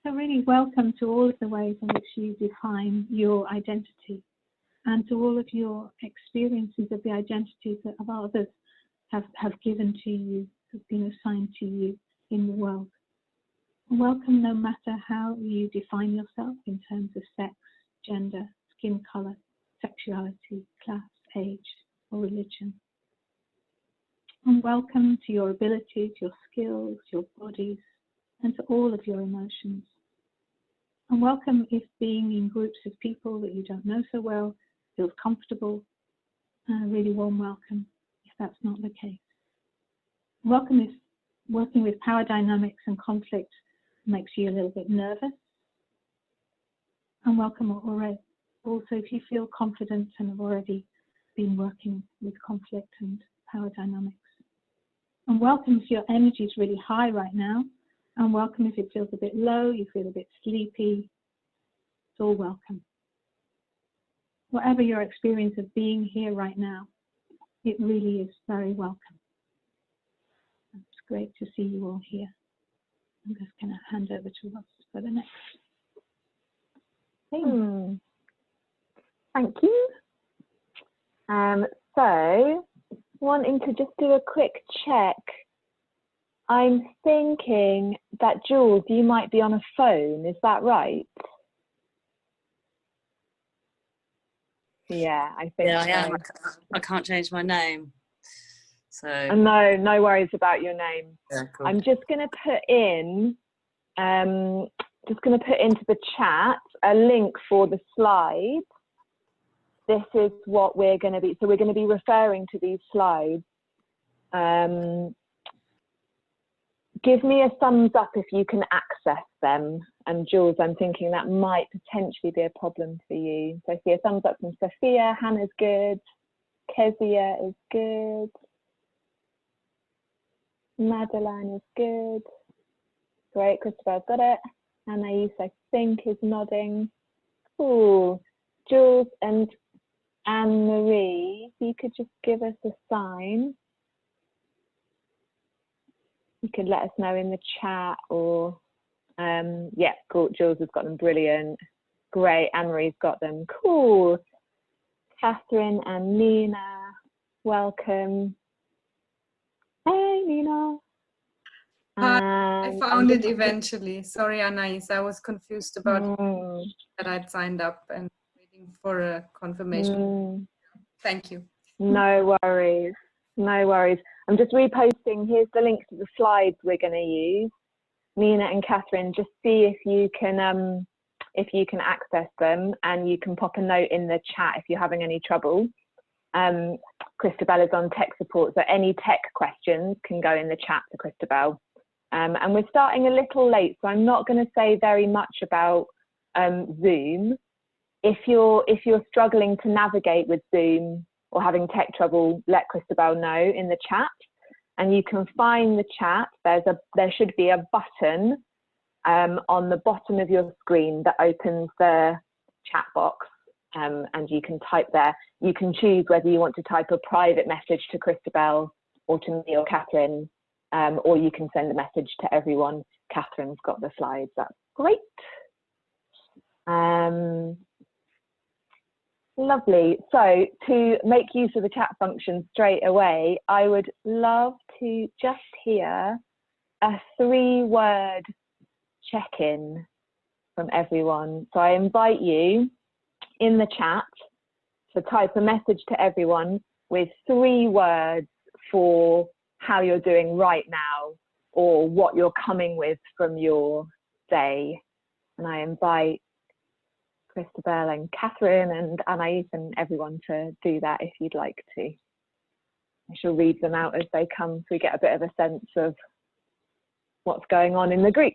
So really welcome to all of the ways in which you define your identity, and to all of your experiences of the identities that others have given to you, have been assigned to you in the world. And welcome no matter how you define yourself in terms of sex, gender, skin colour, sexuality, class, age or religion. And welcome to your abilities, your skills, your bodies, and to all of your emotions. And welcome if being in groups of people that you don't know so well feels comfortable, and a really warm welcome if that's not the case. Welcome if working with power dynamics and conflict makes you a little bit nervous. And welcome already. Also if you feel confident and have already been working with conflict and power dynamics. And welcome if your energy is really high right now. And welcome if it feels a bit low, you feel a bit sleepy. It's all welcome. Whatever your experience of being here right now, it really is very welcome. It's great to see you all here. I'm just going to hand over to Ross for the next thing. Thank you. So, wanting to just do a quick check. I'm thinking that Jules, you might be on a phone, is that right? Yeah, I think I so. am. I can't change my name. So no worries about your name. yeah, cool. I'm just going to put in, into the chat a link for the slides. This is what we're going to be, so we're going to be referring to these slides. Give me a thumbs up if you can access them. And Jules, I'm thinking that might potentially be a problem for you. So I see a thumbs up from Sophia. Hannah's good. Kezia is good. Madeline is good. Great, Christabel's got it. Anais, I think, is nodding. Cool. Jules and Anne-Marie, if you could just give us a sign. You could let us know in the chat or, yeah, cool. Jules has got them, brilliant. Great, Anne-Marie's got them, cool. Catherine and Nina, welcome. Hey, Nina. Hi, I found it eventually. Sorry, Anais, I was confused about that I'd signed up and waiting for a confirmation. Thank you. No worries, no worries. I'm just reposting. Here's the links to the slides we're going to use. Nina and Catherine, just see if you can access them, and you can pop a note in the chat if you're having any trouble. Christabel is on tech support, so any tech questions can go in the chat to Christabel. And we're starting a little late, so I'm not going to say very much about Zoom. If you're struggling to navigate with Zoom or having tech trouble, let Christabel know in the chat. And you can find the chat. There should be a button on the bottom of your screen that opens the chat box, and you can type there. You can choose whether you want to type a private message to Christabel or to me or Catherine, or you can send a message to everyone. Catherine's got the slides. That's great. Lovely. So to make use of the chat function straight away, I would love to just hear a 3-word check-in from everyone. So I invite you in the chat to type a message to everyone with 3 words for how you're doing right now or what you're coming with from your day. And I invite Christabel and Catherine and Anais and everyone to do that if you'd like to. I shall read them out as they come so we get a bit of a sense of what's going on in the group.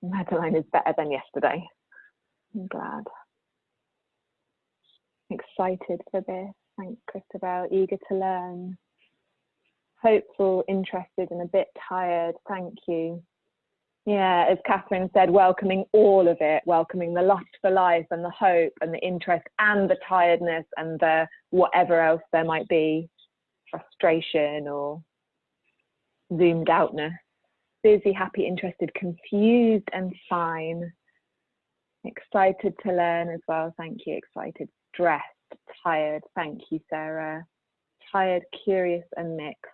Madeline is better than yesterday. I'm glad. Excited for this. Thanks, Christabel. Eager to learn. Hopeful, interested, and a bit tired. Thank you. Yeah, as Catherine said, welcoming all of it, welcoming the lust for life and the hope and the interest and the tiredness and the whatever else there might be, frustration or zoomed outness. busy, happy, interested, confused, and fine. Excited to learn as well. Thank you. Excited, stressed, tired. Thank you, Sarah. Tired, curious, and mixed.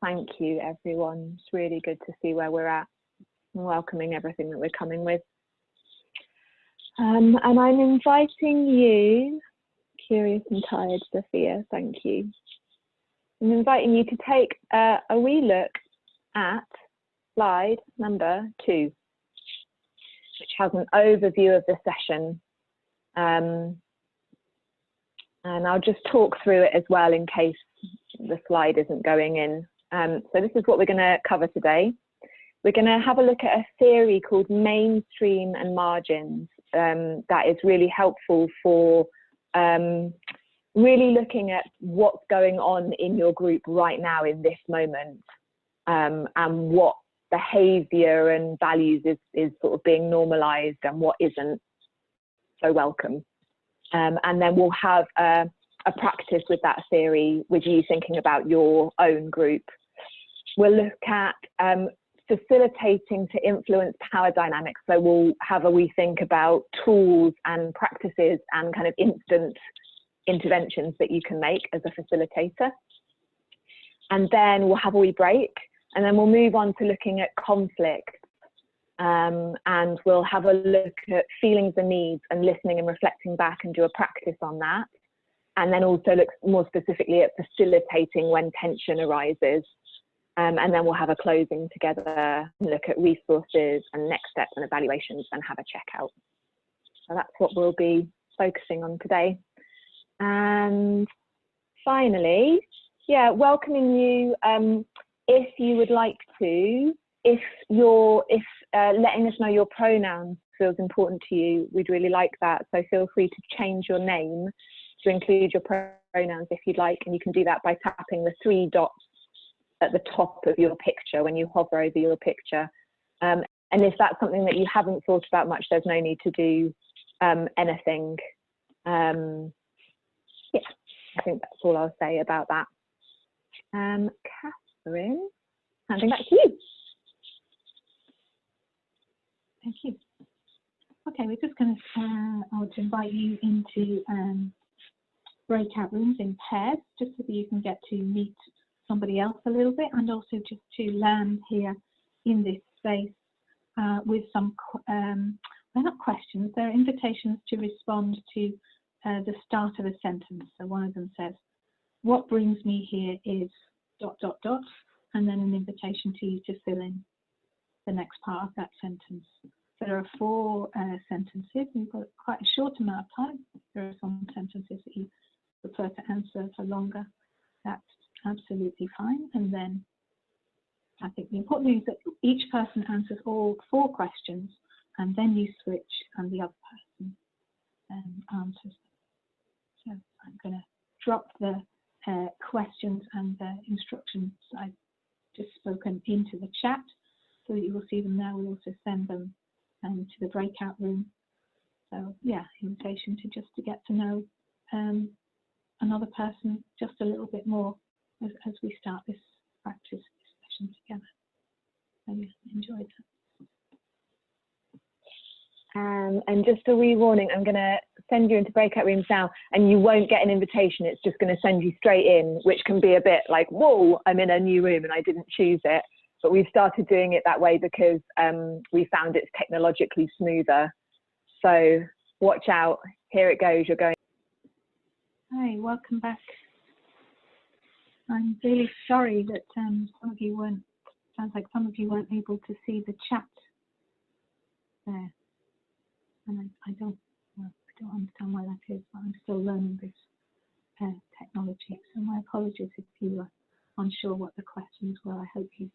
Thank you, everyone. It's really good to see where we're at and welcoming everything that we're coming with. And I'm inviting you, curious and tired, Sophia, thank you. I'm inviting you to take a wee look at slide number 2, which has an overview of the session. And I'll just talk through it as well in case the slide isn't going in. So this is what we're going to cover today. We're going to have a look at a theory called mainstream and margins that is really helpful for really looking at what's going on in your group right now in this moment, and what behavior and values is sort of being normalized and what isn't so welcome. And then we'll have a practice with that theory with you thinking about your own group. We'll look at facilitating to influence power dynamics. So we'll have a wee think about tools and practices and kind of instant interventions that you can make as a facilitator. And then we'll have a wee break, and then we'll move on to looking at conflict. And we'll have a look at feelings and needs and listening and reflecting back and do a practice on that. And then also look more specifically at facilitating when tension arises. And then we'll have a closing together, look at resources and next steps and evaluations and have a checkout. So that's what we'll be focusing on today. And finally, yeah, welcoming you, if you would like to, if letting us know your pronouns feels important to you, we'd really like that. So feel free to change your name to include your pronouns if you'd like, and you can do that by tapping the 3 dots at the top of your picture when you hover over your picture. And if that's something that you haven't thought about much, there's no need to do anything. Yeah, I think that's all I'll say about that. Catherine, handing back to you. Thank you. Okay, we're just going to, I want to invite you into breakout rooms in pairs, just so that you can get to meet somebody else a little bit, and also just to land here in this space with some, they're not questions, they're invitations to respond to the start of a sentence. So one of them says, what brings me here is ... and then an invitation to you to fill in the next part of that sentence. So there are 4 sentences, and you've got quite a short amount of time. There are some sentences that you prefer to answer for longer. That's absolutely fine. And then I think the important thing is that each person answers all 4 questions, and then you switch and the other person answers them. So I'm going to drop the questions and the instructions I've just spoken into the chat so that you will see them there. We'll also send them to the breakout room. So yeah, invitation to get to know another person just a little bit more as we start this practice session together. So yeah, enjoy that. And just a wee warning, I'm going to send you into breakout rooms now, and you won't get an invitation. It's just going to send you straight in, which can be a bit like, whoa, I'm in a new room and I didn't choose it. But we've started doing it that way because we found it's technologically smoother. So watch out. Here it goes. You're going. Hi, welcome back. I'm really sorry that some of you weren't, sounds like some of you weren't able to see the chat there. And I don't understand why that is, but I'm still learning this technology. So my apologies if you were unsure what the questions were. I hope you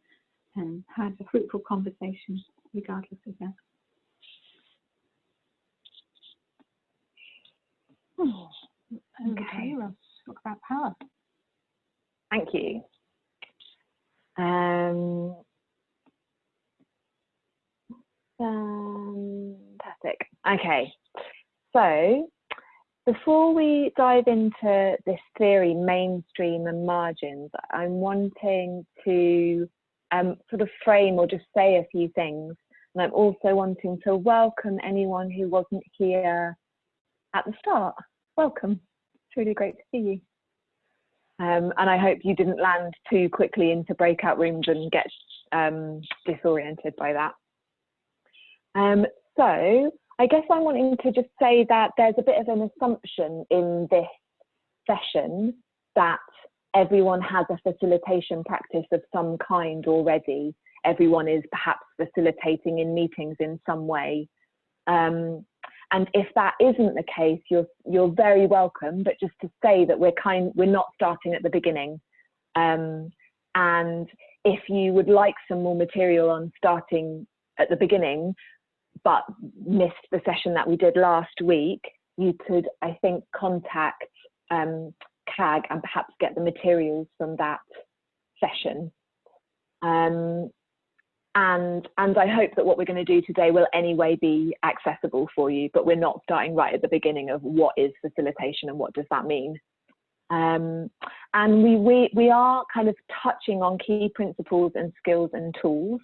had a fruitful conversation regardless of that. Okay, let's talk about power. Thank you. Fantastic. Okay, so before we dive into this theory, mainstream and margins, I'm wanting to sort of frame or just say a few things. And I'm also wanting to welcome anyone who wasn't here at the start. Welcome. It's really great to see you. And I hope you didn't land too quickly into breakout rooms and get disoriented by that. So I guess I'm wanting to just say that there's a bit of an assumption in this session that everyone has a facilitation practice of some kind already. Everyone is perhaps facilitating in meetings in some way. And if that isn't the case, you're very welcome, but just to say that we're not starting at the beginning. And if you would like some more material on starting at the beginning, but missed the session that we did last week, you could, I think, contact CAG and perhaps get the materials from that session. And I hope that what we're going to do today will anyway be accessible for you, but we're not starting right at the beginning of what is facilitation and what does that mean. And we are kind of touching on key principles and skills and tools,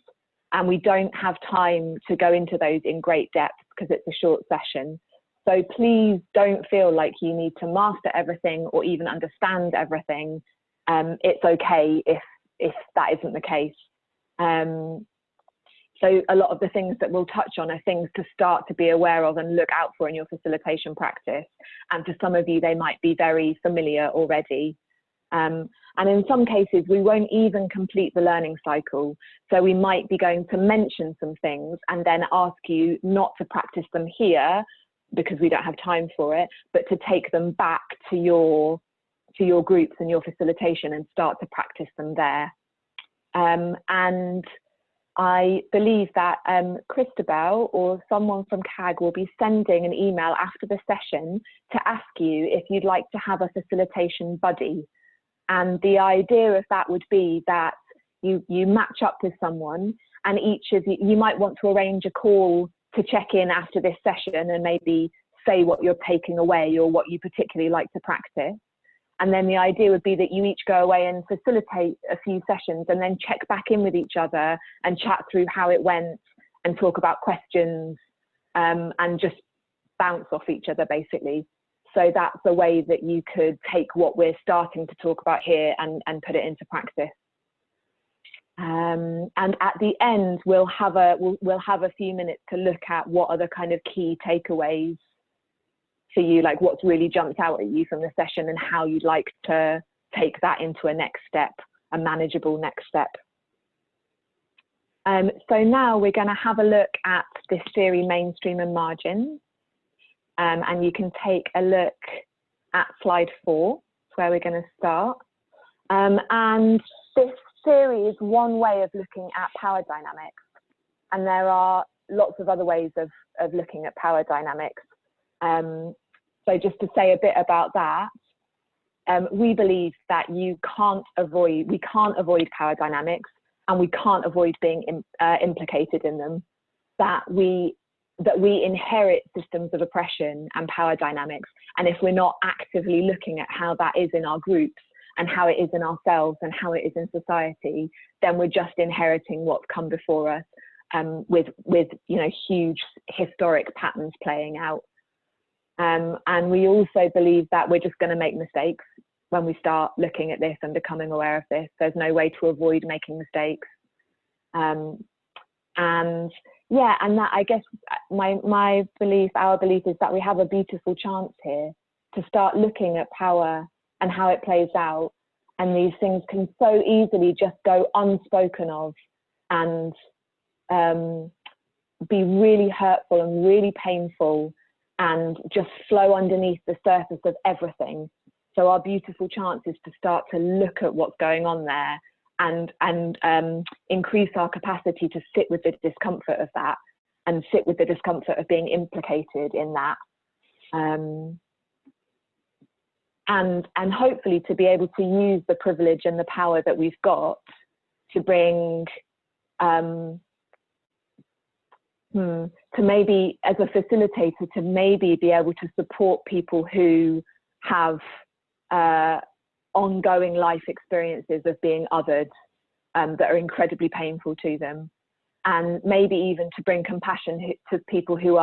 and we don't have time to go into those in great depth because it's a short session. So please don't feel like you need to master everything or even understand everything. It's okay if that isn't the case. So a lot of the things that we'll touch on are things to start to be aware of and look out for in your facilitation practice. And for some of you, they might be very familiar already. And in some cases, we won't even complete the learning cycle. So we might be going to mention some things and then ask you not to practice them here because we don't have time for it, but to take them back to your groups and your facilitation and start to practice them there. And I believe that Christabel or someone from CAG will be sending an email after the session to ask you if you'd like to have a facilitation buddy. And the idea of that would be that you match up with someone, and each of you might want to arrange a call to check in after this session and maybe say what you're taking away or what you particularly like to practice. And then the idea would be that you each go away and facilitate a few sessions and then check back in with each other and chat through how it went and talk about questions and just bounce off each other, basically. So that's a way that you could take what we're starting to talk about here and put it into practice. And at the end, we'll have a few minutes to look at what are the kind of key takeaways for you, like what's really jumped out at you from the session and how you'd like to take that into a next step, a manageable next step. So now we're going to have a look at this theory, mainstream and margin. And you can take a look at slide 4, that's where we're going to start. And this theory is one way of looking at power dynamics. And there are lots of other ways of looking at power dynamics. So just to say a bit about that, we believe that we can't avoid power dynamics, and we can't avoid being implicated in them. That we inherit systems of oppression and power dynamics, and if we're not actively looking at how that is in our groups and how it is in ourselves and how it is in society, then we're just inheriting what's come before us, with huge historic patterns playing out. And we also believe that we're just going to make mistakes when we start looking at this and becoming aware of this. There's no way to avoid making mistakes. And that, I guess our belief is that we have a beautiful chance here to start looking at power and how it plays out. And these things can so easily just go unspoken of and be really hurtful and really painful and just flow underneath the surface of everything. So our beautiful chance is to start to look at what's going on there and increase our capacity to sit with the discomfort of that and sit with the discomfort of being implicated in that. And hopefully to be able to use the privilege and the power that we've got to bring to maybe, as a facilitator, to maybe be able to support people who have ongoing life experiences of being othered, that are incredibly painful to them, and maybe even to bring compassion to people who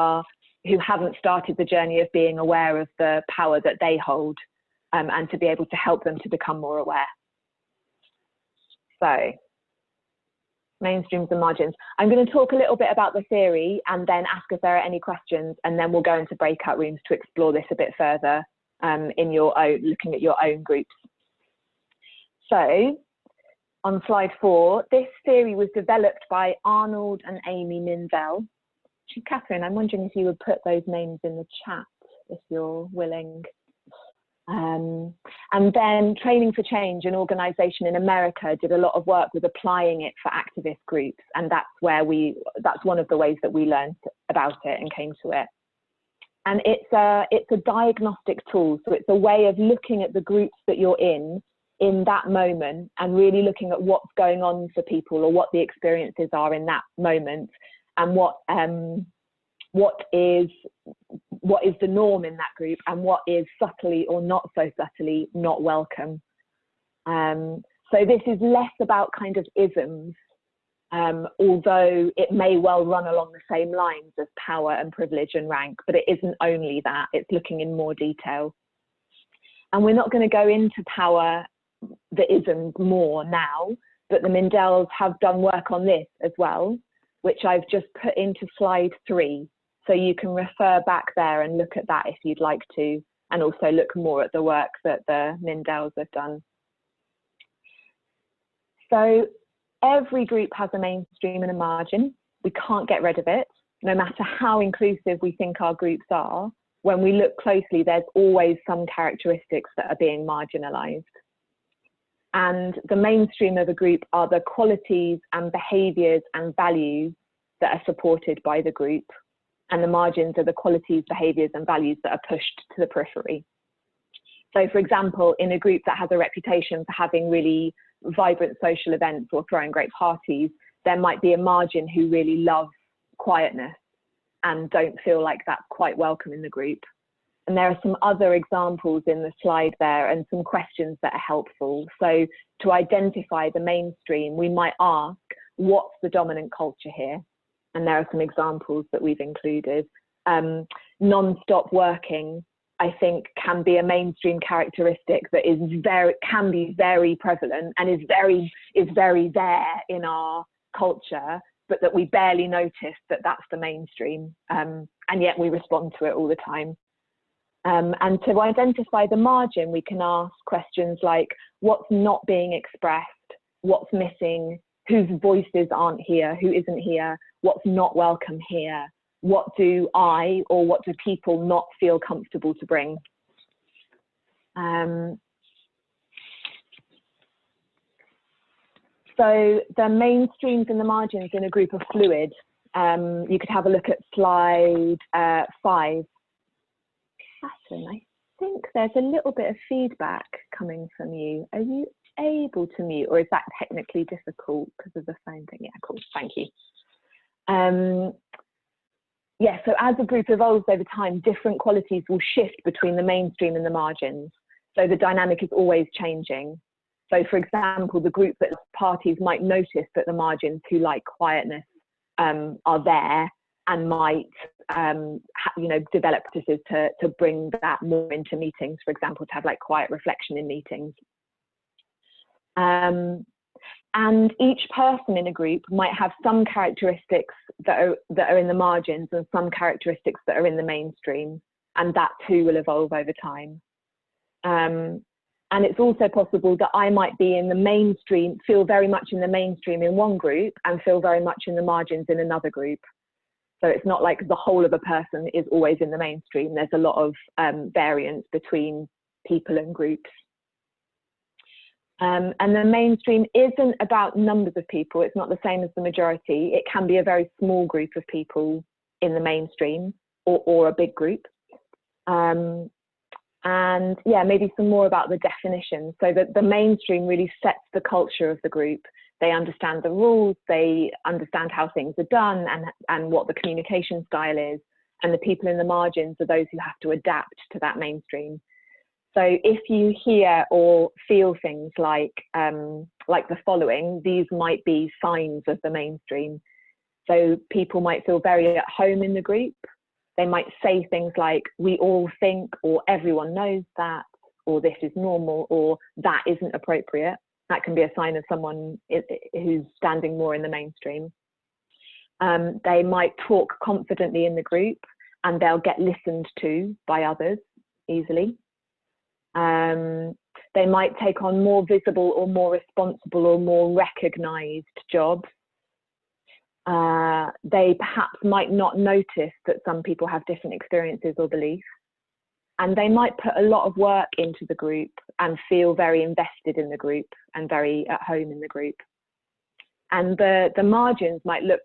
haven't started the journey of being aware of the power that they hold, and to be able to help them to become more aware. So, mainstreams and margins. I'm going to talk a little bit about the theory and then ask if there are any questions, and then we'll go into breakout rooms to explore this a bit further in your own, looking at your own groups. So, on slide 4, this theory was developed by Arnold and Amy Mindell. Catherine, I'm wondering if you would put those names in the chat if you're willing. And then Training for Change, an organisation in America, did a lot of work with applying it for activist groups, and that's one of the ways that we learned about it and came to it. And it's a diagnostic tool, so it's a way of looking at the groups that you're in that moment, and really looking at what's going on for people, or what the experiences are in that moment, and what is the norm in that group, and what is subtly or not so subtly not welcome. So this is less about kind of isms, although it may well run along the same lines as power and privilege and rank, but it isn't only that, it's looking in more detail. And we're not going to go into power, the isms, more now, but the Mindells have done work on this as well, which I've just put into slide 3. So you can refer back there and look at that if you'd like to, and also look more at the work that the Mindells have done. So every group has a mainstream and a margin. We can't get rid of it. No matter how inclusive we think our groups are, when we look closely, there's always some characteristics that are being marginalized. And the mainstream of a group are the qualities and behaviors and values that are supported by the group. And the margins are the qualities, behaviors, and values that are pushed to the periphery. So, for example, in a group that has a reputation for having really vibrant social events or throwing great parties, there might be a margin who really love quietness and don't feel like that's quite welcome in the group. And there are some other examples in the slide there, and some questions that are helpful. So to identify the mainstream, we might ask, what's the dominant culture here? And there are some examples that we've included. Non-stop working, I think, can be a mainstream characteristic that can be very prevalent and is very there in our culture, but that we barely notice that that's the mainstream, and yet we respond to it all the time. And to identify the margin, we can ask questions like, what's not being expressed, what's missing, whose voices aren't here, who isn't here, what's not welcome here, what do I or what do people not feel comfortable to bring. So the mainstreams and the margins in a group are fluid. You could have a look at slide 5. Catherine, I think there's a little bit of feedback coming from you. Are you able to mute, or is that technically difficult because of the phone thing? Yeah, cool, thank you. Yeah, so as a group evolves over time, different qualities will shift between the mainstream and the margins. So the dynamic is always changing. So for example, the group that parties might notice that the margins who like quietness are there, and might develop practices to bring that more into meetings, for example, to have like quiet reflection in meetings. And each person in a group might have some characteristics that are in the margins and some characteristics that are in the mainstream, and that too will evolve over time. And it's also possible that I might be in the mainstream, feel very much in the mainstream in one group, and feel very much in the margins in another group. So it's not like the whole of a person is always in the mainstream. There's a lot of variance between people and groups. And the mainstream isn't about numbers of people. It's not the same as the majority. It can be a very small group of people in the mainstream, or a big group. And yeah, maybe some more about the definition. So that the mainstream really sets the culture of the group. They understand the rules, they understand how things are done, and what the communication style is. And the people in the margins are those who have to adapt to that mainstream. So if you hear or feel things like like the following. These might be signs of the mainstream. So people might feel very at home in the group. They might say things like, we all think, or everyone knows that, or this is normal, or that isn't appropriate. That can be a sign of someone who's standing more in the mainstream. They might talk confidently in the group, and they'll get listened to by others easily. They might take on more visible or more responsible or more recognized jobs. They perhaps might not notice that some people have different experiences or beliefs. And they might put a lot of work into the group and feel very invested in the group and very at home in the group. And the margins might look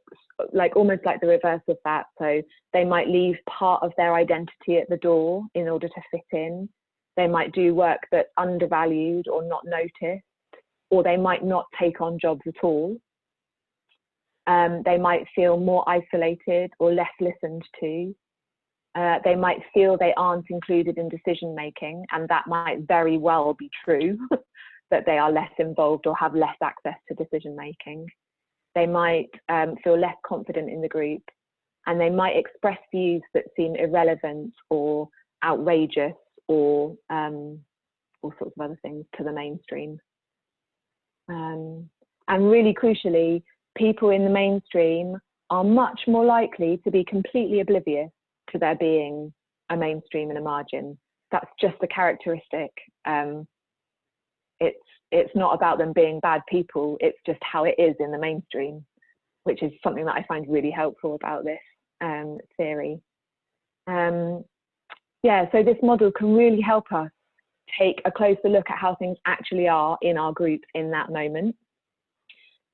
like almost like the reverse of that. So they might leave part of their identity at the door in order to fit in. They might do work that's undervalued or not noticed, or they might not take on jobs at all. They might feel more isolated or less listened to. They might feel they aren't included in decision making, and that might very well be true, that they are less involved or have less access to decision making. They might feel less confident in the group, and they might express views that seem irrelevant or outrageous or all sorts of other things to the mainstream. And really crucially, people in the mainstream are much more likely to be completely oblivious to there being a mainstream and a margin. That's just a characteristic. It's not about them being bad people, it's just how it is in the mainstream, which is something that I find really helpful about this theory. Yeah, so this model can really help us take a closer look at how things actually are in our group in that moment.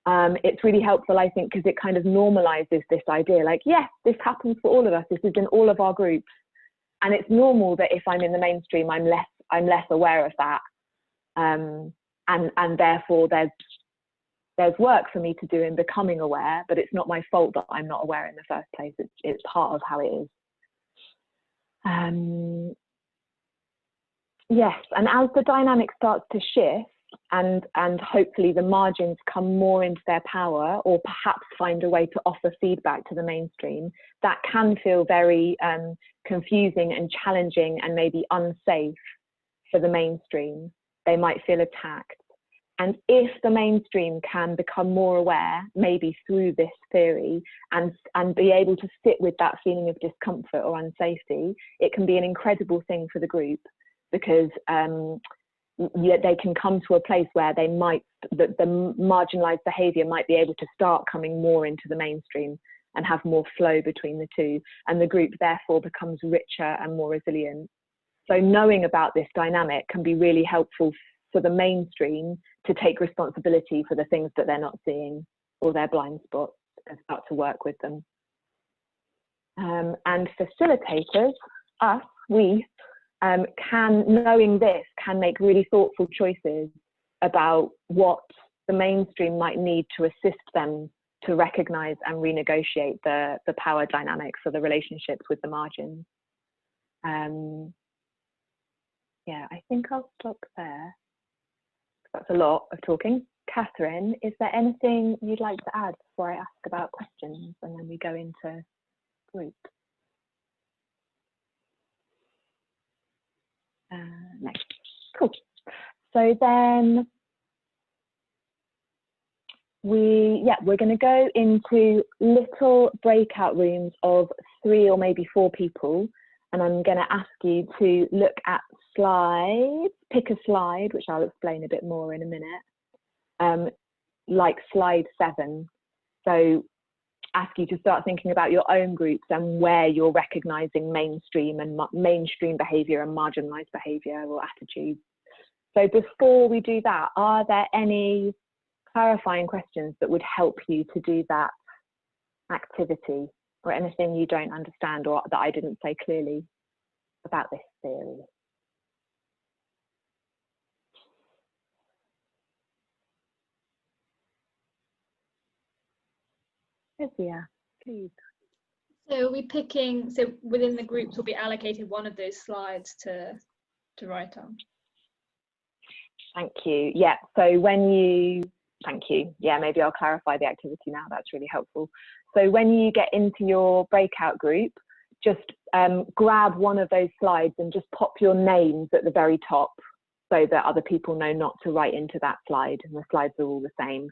It's really helpful, I think, because it kind of normalizes this idea, like, yes, this happens for all of us. This is in all of our groups, and it's normal that if I'm in the mainstream, I'm less aware of that, and therefore there's work for me to do in becoming aware. But it's not my fault that I'm not aware in the first place. It's part of how it is. Yes, and as the dynamic starts to shift, and hopefully the margins come more into their power, or perhaps find a way to offer feedback to the mainstream, that can feel very confusing and challenging and maybe unsafe for the mainstream. They might feel attacked. And if the mainstream can become more aware, maybe through this theory, and be able to sit with that feeling of discomfort or unsafety, it can be an incredible thing for the group, because they can come to a place where they might, the marginalized behavior might be able to start coming more into the mainstream and have more flow between the two, and the group therefore becomes richer and more resilient. So knowing about this dynamic can be really helpful for the mainstream to take responsibility for the things that they're not seeing or their blind spots, and start to work with them. And facilitators, us, we, knowing this can make really thoughtful choices about what the mainstream might need to assist them to recognize and renegotiate the power dynamics or the relationships with the margins. Yeah, I think I'll stop there. That's a lot of talking. Catherine, is there anything you'd like to add before I ask about questions and then we go into group? No. Cool. So then we're going to go into little breakout rooms of 3 or maybe 4 people, and I'm going to ask you to look at slides, pick a slide, which I'll explain a bit more in a minute, like slide 7. So ask you to start thinking about your own groups and where you're recognizing mainstream behavior and marginalized behavior or attitudes. So before we do that, are there any clarifying questions that would help you to do that activity, or anything you don't understand or that I didn't say clearly about this theory? Izia, please. So we're picking, so within the groups will be allocated one of those slides to write on. Thank you. Yeah, so thank you. Yeah, maybe I'll clarify the activity now. That's really helpful. So when you get into your breakout group, just grab one of those slides and just pop your names at the very top so that other people know not to write into that slide, and the slides are all the same.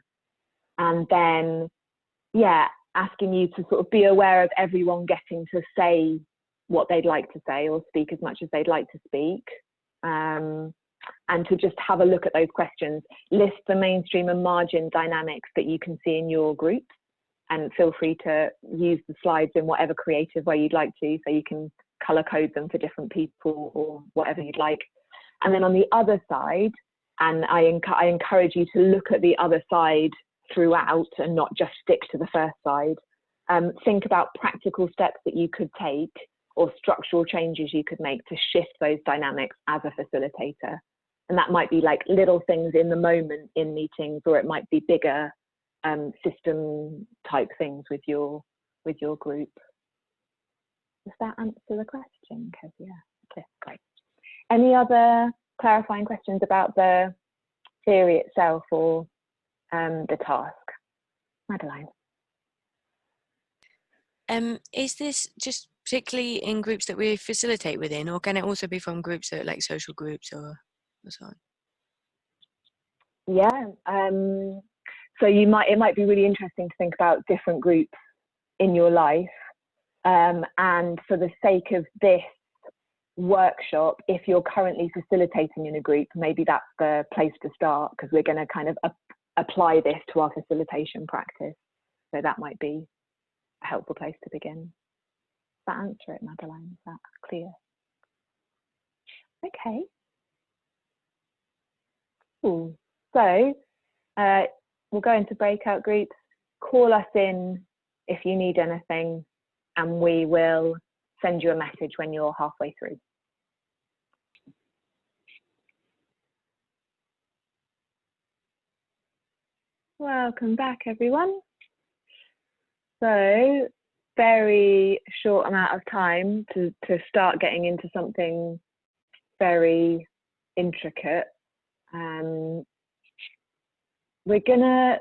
And then, yeah, asking you to sort of be aware of everyone getting to say what they'd like to say or speak as much as they'd like to speak. And to just have a look at those questions, list the mainstream and margin dynamics that you can see in your group, and feel free to use the slides in whatever creative way you'd like to, so you can color code them for different people or whatever you'd like. And then on the other side, and I encourage you to look at the other side throughout and not just stick to the first side. Think about practical steps that you could take or structural changes you could make to shift those dynamics as a facilitator. And that might be like little things in the moment in meetings, or it might be bigger system type things with your group. Does that answer the question, Kezia? Okay, great. Any other clarifying questions about the theory itself or the task? Madeline. Is this just particularly in groups that we facilitate within, or can it also be from groups that like social groups or so on? Yeah, so it might be really interesting to think about different groups in your life, and for the sake of this workshop, if you're currently facilitating in a group, maybe that's the place to start, because we're going to kind of apply this to our facilitation practice. So that might be a helpful place to begin. Does that answer it, Madeline? Is that clear? Okay. Cool. So we'll go into breakout groups. Call us in if you need anything, and we will send you a message when you're halfway through. Welcome back, everyone. So very short amount of time to start getting into something very intricate. We're gonna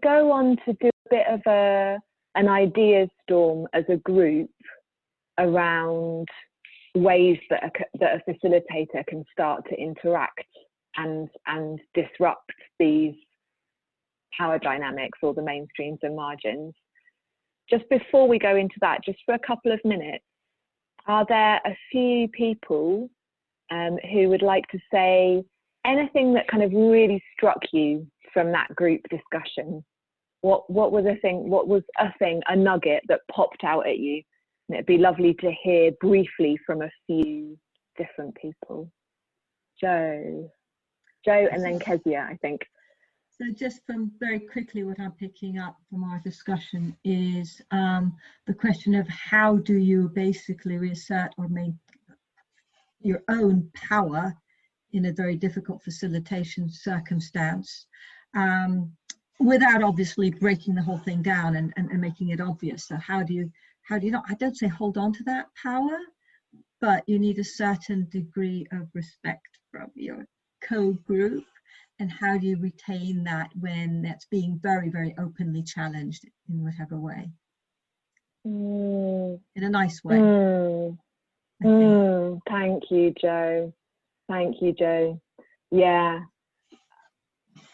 go on to do a bit of an ideas storm as a group around ways that a facilitator can start to interact and disrupt these power dynamics, or the mainstreams and margins. Just before we go into that, just for a couple of minutes, are there a few people who would like to say anything that kind of really struck you from that group discussion? What was a thing, a nugget that popped out at you? And it'd be lovely to hear briefly from a few different people. Joe, and then Kezia, I think. So just from very quickly, what I'm picking up from our discussion is the question of how do you basically reassert or maintain your own power in a very difficult facilitation circumstance, without obviously breaking the whole thing down and making it obvious. So how do you not, I don't say hold on to that power, but you need a certain degree of respect from your co-group. And how do you retain that when that's being very, very openly challenged in whatever way? In a nice way. Thank you, Joe. Thank you, Joe. Yeah,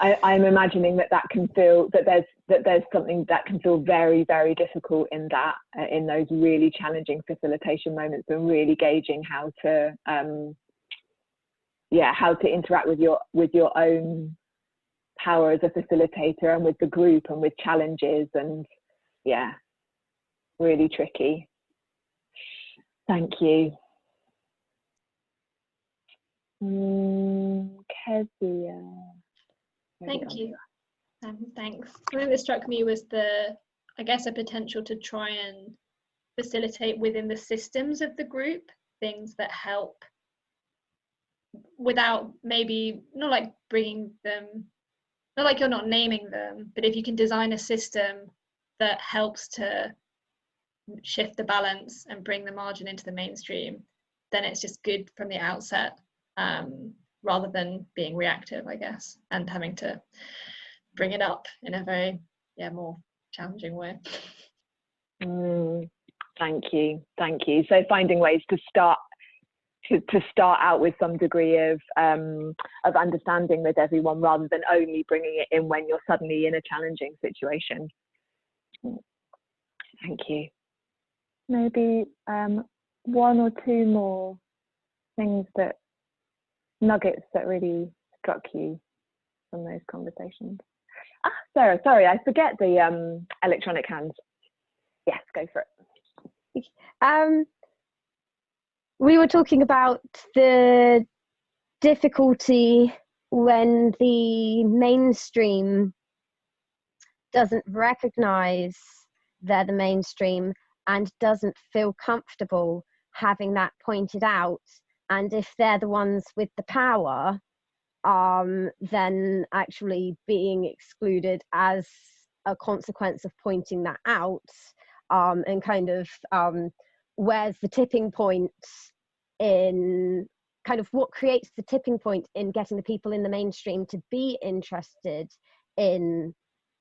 I'm imagining that can feel that there's something that can feel very, very difficult in that in those really challenging facilitation moments, and really gauging how to interact with your own power as a facilitator, and with the group, and with challenges, and yeah, really tricky. Thank you. Kezia. Thank you. Thanks. Something that struck me was a potential to try and facilitate within the systems of the group things that help, without maybe not like bringing them, not like you're not naming them, but if you can design a system that helps to shift the balance and bring the margin into the mainstream, then it's just good from the outset. rather than being reactive, I guess, and having to bring it up in a very more challenging way. Thank you. So finding ways to start out with some degree of understanding with everyone, rather than only bringing it in when you're suddenly in a challenging situation. Thank you. Maybe one or two more things, nuggets that really struck you from those conversations. Sarah, sorry, I forget the electronic hands. Yes, go for it. We were talking about the difficulty when the mainstream doesn't recognize they're the mainstream and doesn't feel comfortable having that pointed out. And if they're the ones with the power, then actually being excluded as a consequence of pointing that out, and kind of where's the tipping point in kind of what creates the tipping point in getting the people in the mainstream to be interested in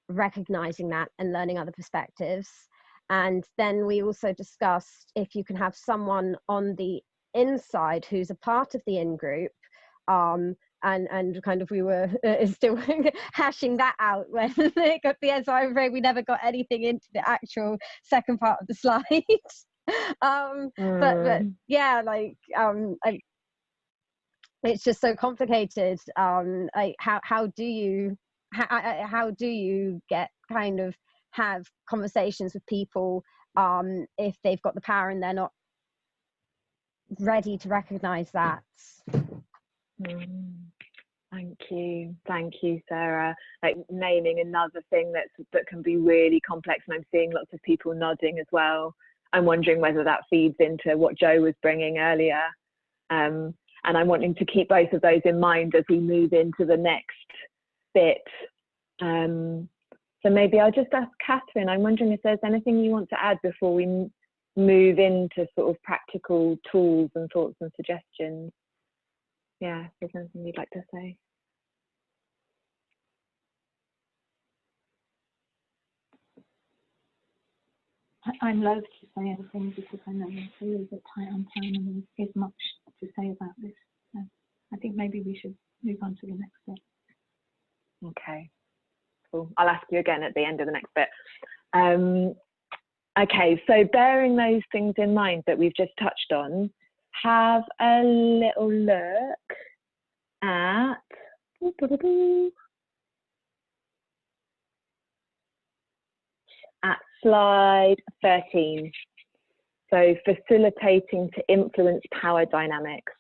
recognizing that and learning other perspectives. And then we also discussed if you can have someone on the inside who's a part of the in-group, and kind of we were still hashing that out when it got the end, so I'm afraid we never got anything into the actual second part of the slide. But yeah, like it's just so complicated. Like how do you get kind of have conversations with people if they've got the power and they're not ready to recognize that? Thank you, Sarah. Like naming another thing that can be really complex, and I'm seeing lots of people nodding as well. I'm wondering whether that feeds into what Jo was bringing earlier, and I'm wanting to keep both of those in mind as we move into the next bit. So maybe I'll just ask Catherine, I'm wondering if there's anything you want to add before we move into sort of practical tools and thoughts and suggestions. Yeah, if there's anything you'd like to say. I'm loath to say anything because I know we're a little bit tight on time and there is much to say about this. So I think maybe we should move on to the next bit. Okay, cool. I'll ask you again at the end of the next bit. Okay, so bearing those things in mind that we've just touched on, have a little look at slide 13. So facilitating to influence power dynamics.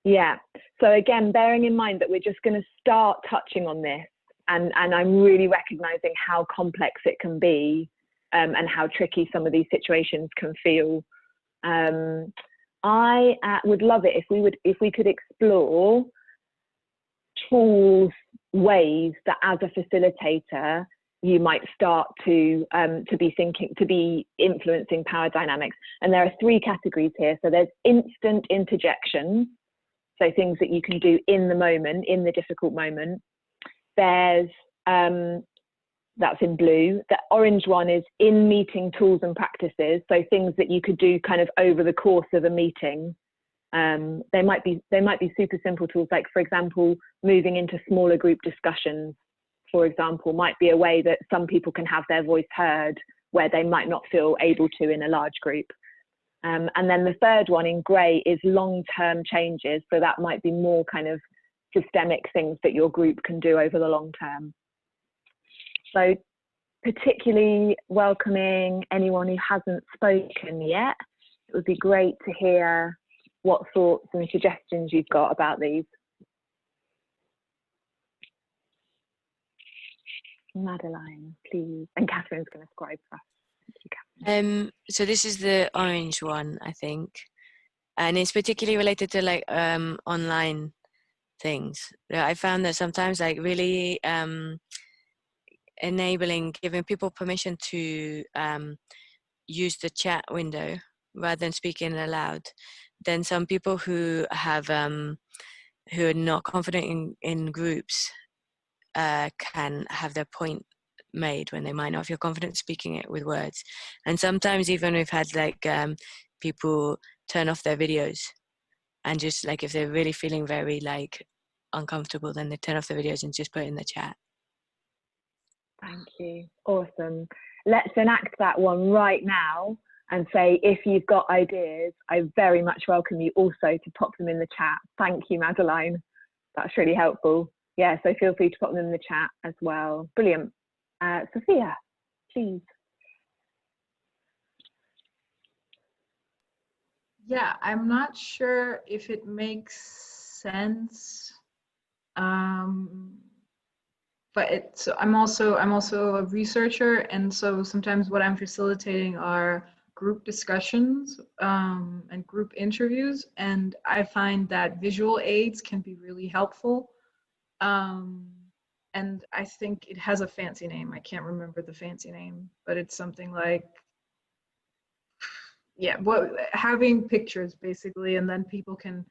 Yeah, so again, bearing in mind that we're just going to start touching on this, and I'm really recognizing how complex it can be, and how tricky some of these situations can feel. I would love it if we could explore tools, ways that as a facilitator you might start to be influencing power dynamics. And there are three categories here. So there's instant interjection, so things that you can do in the moment, in the difficult moment. There's that's in blue. The orange one is in meeting tools and practices, so things that you could do kind of over the course of a meeting. They might be super simple tools, like for example, moving into smaller group discussions, for example, might be a way that some people can have their voice heard where they might not feel able to in a large group. And then the third one in grey is long-term changes, so that might be more kind of systemic things that your group can do over the long term. So particularly welcoming anyone who hasn't spoken yet. It would be great to hear what thoughts and suggestions you've got about these. Madeline, please. And Catherine's going to scribe for us. Thank you, Catherine. So this is the orange one, I think. And it's particularly related to like online things. I found that sometimes like really giving people permission to use the chat window rather than speaking aloud then some people who have who are not confident in groups can have their point made when they might not feel confident speaking it with words. And sometimes even we've had like people turn off their videos and just like if they're really feeling very like uncomfortable, then they turn off the videos and just put it in the chat. Thank you. Awesome. Let's enact that one right now and say, if you've got ideas, I very much welcome you also to pop them in the chat. Thank you, Madeline. That's really helpful. Yeah, so feel free to pop them in the chat as well. Brilliant. Sophia, please. Yeah, I'm not sure if it makes sense. But so I'm also a researcher, and so sometimes what I'm facilitating are group discussions and group interviews, and I find that visual aids can be really helpful. And I think it has a fancy name. I can't remember the fancy name, but it's something like, yeah, having pictures basically, and then people can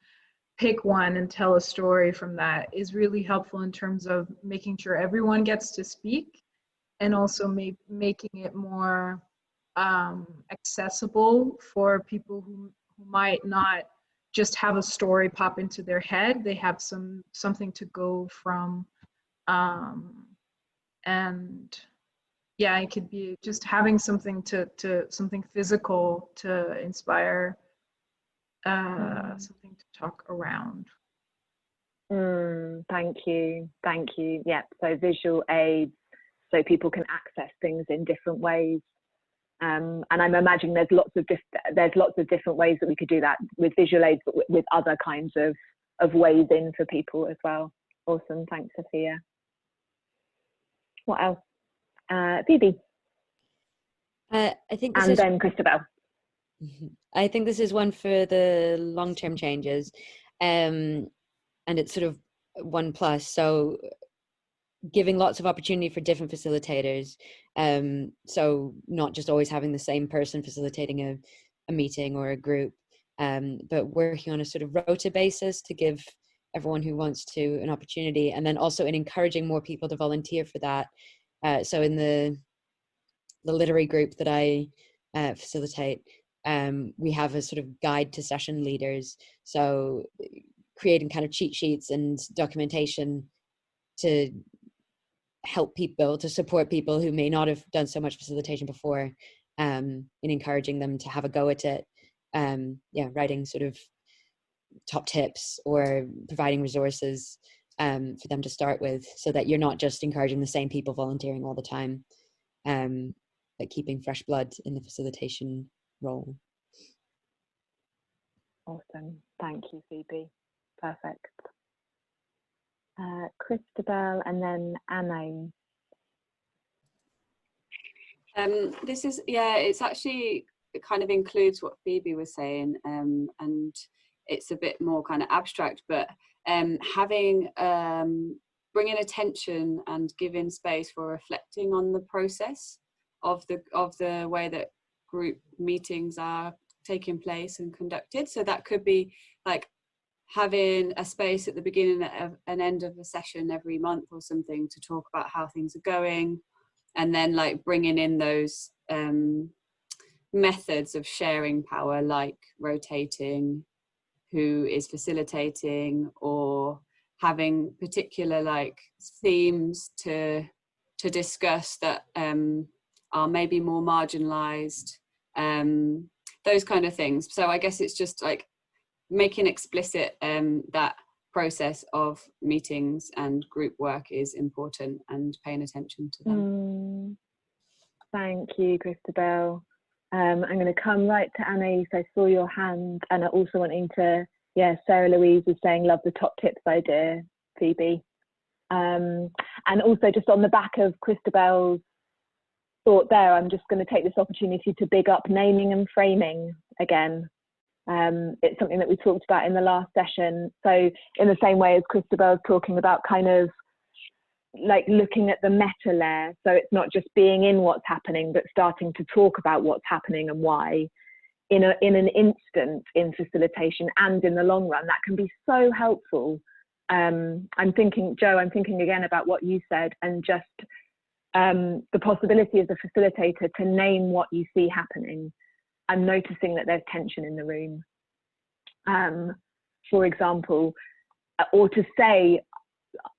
pick one and tell a story from that is really helpful in terms of making sure everyone gets to speak, and also making it more accessible for people who might not just have a story pop into their head. They have something to go from, and yeah, it could be just having something something physical to inspire something to talk around. Thank you. Yeah, so visual aids, so people can access things in different ways. And I'm imagining there's lots of different ways that we could do that with visual aids, but with other kinds of ways in for people as well. Awesome, thanks, Sophia. What else? Phoebe. I think and then Christabel. I think this is one for the long-term changes, and it's sort of 1+. So giving lots of opportunity for different facilitators. So not just always having the same person facilitating a meeting or a group, but working on a sort of rota basis to give everyone who wants to an opportunity, and then also in encouraging more people to volunteer for that. So in the literary group that I facilitate, we have a sort of guide to session leaders. So creating kind of cheat sheets and documentation to help people, to support people who may not have done so much facilitation before, in encouraging them to have a go at it. Yeah, writing sort of top tips or providing resources for them to start with, so that you're not just encouraging the same people volunteering all the time, but keeping fresh blood in the facilitation role. Awesome, thank you, Phoebe. Perfect. Christabel and then Anne. This is, yeah, it's actually, it kind of includes what Phoebe was saying, and it's a bit more kind of abstract, but having bringing attention and giving space for reflecting on the process of the way that group meetings are taking place and conducted. So that could be like having a space at the beginning and end of a session every month or something to talk about how things are going, and then like bringing in those methods of sharing power, like rotating who is facilitating, or having particular like themes to discuss that are maybe more marginalized, those kind of things. So I guess it's just like making explicit that process of meetings and group work is important, and paying attention to them. Thank you, Christabel. I'm going to come right to Anais. I saw your hand, and also wanting to, yeah, Sarah Louise was saying, love the top tips idea, Phoebe. And also just on the back of Christabel's thought there, I'm just going to take this opportunity to big up naming and framing again. It's something that we talked about in the last session. So in the same way as Christabel's talking about kind of like looking at the meta layer, so it's not just being in what's happening, but starting to talk about what's happening and why. in an instant in facilitation and in the long run, that can be so helpful. I'm thinking, Joe, I'm thinking again about what you said, and just the possibility as a facilitator to name what you see happening and noticing that there's tension in the room. For example, or to say,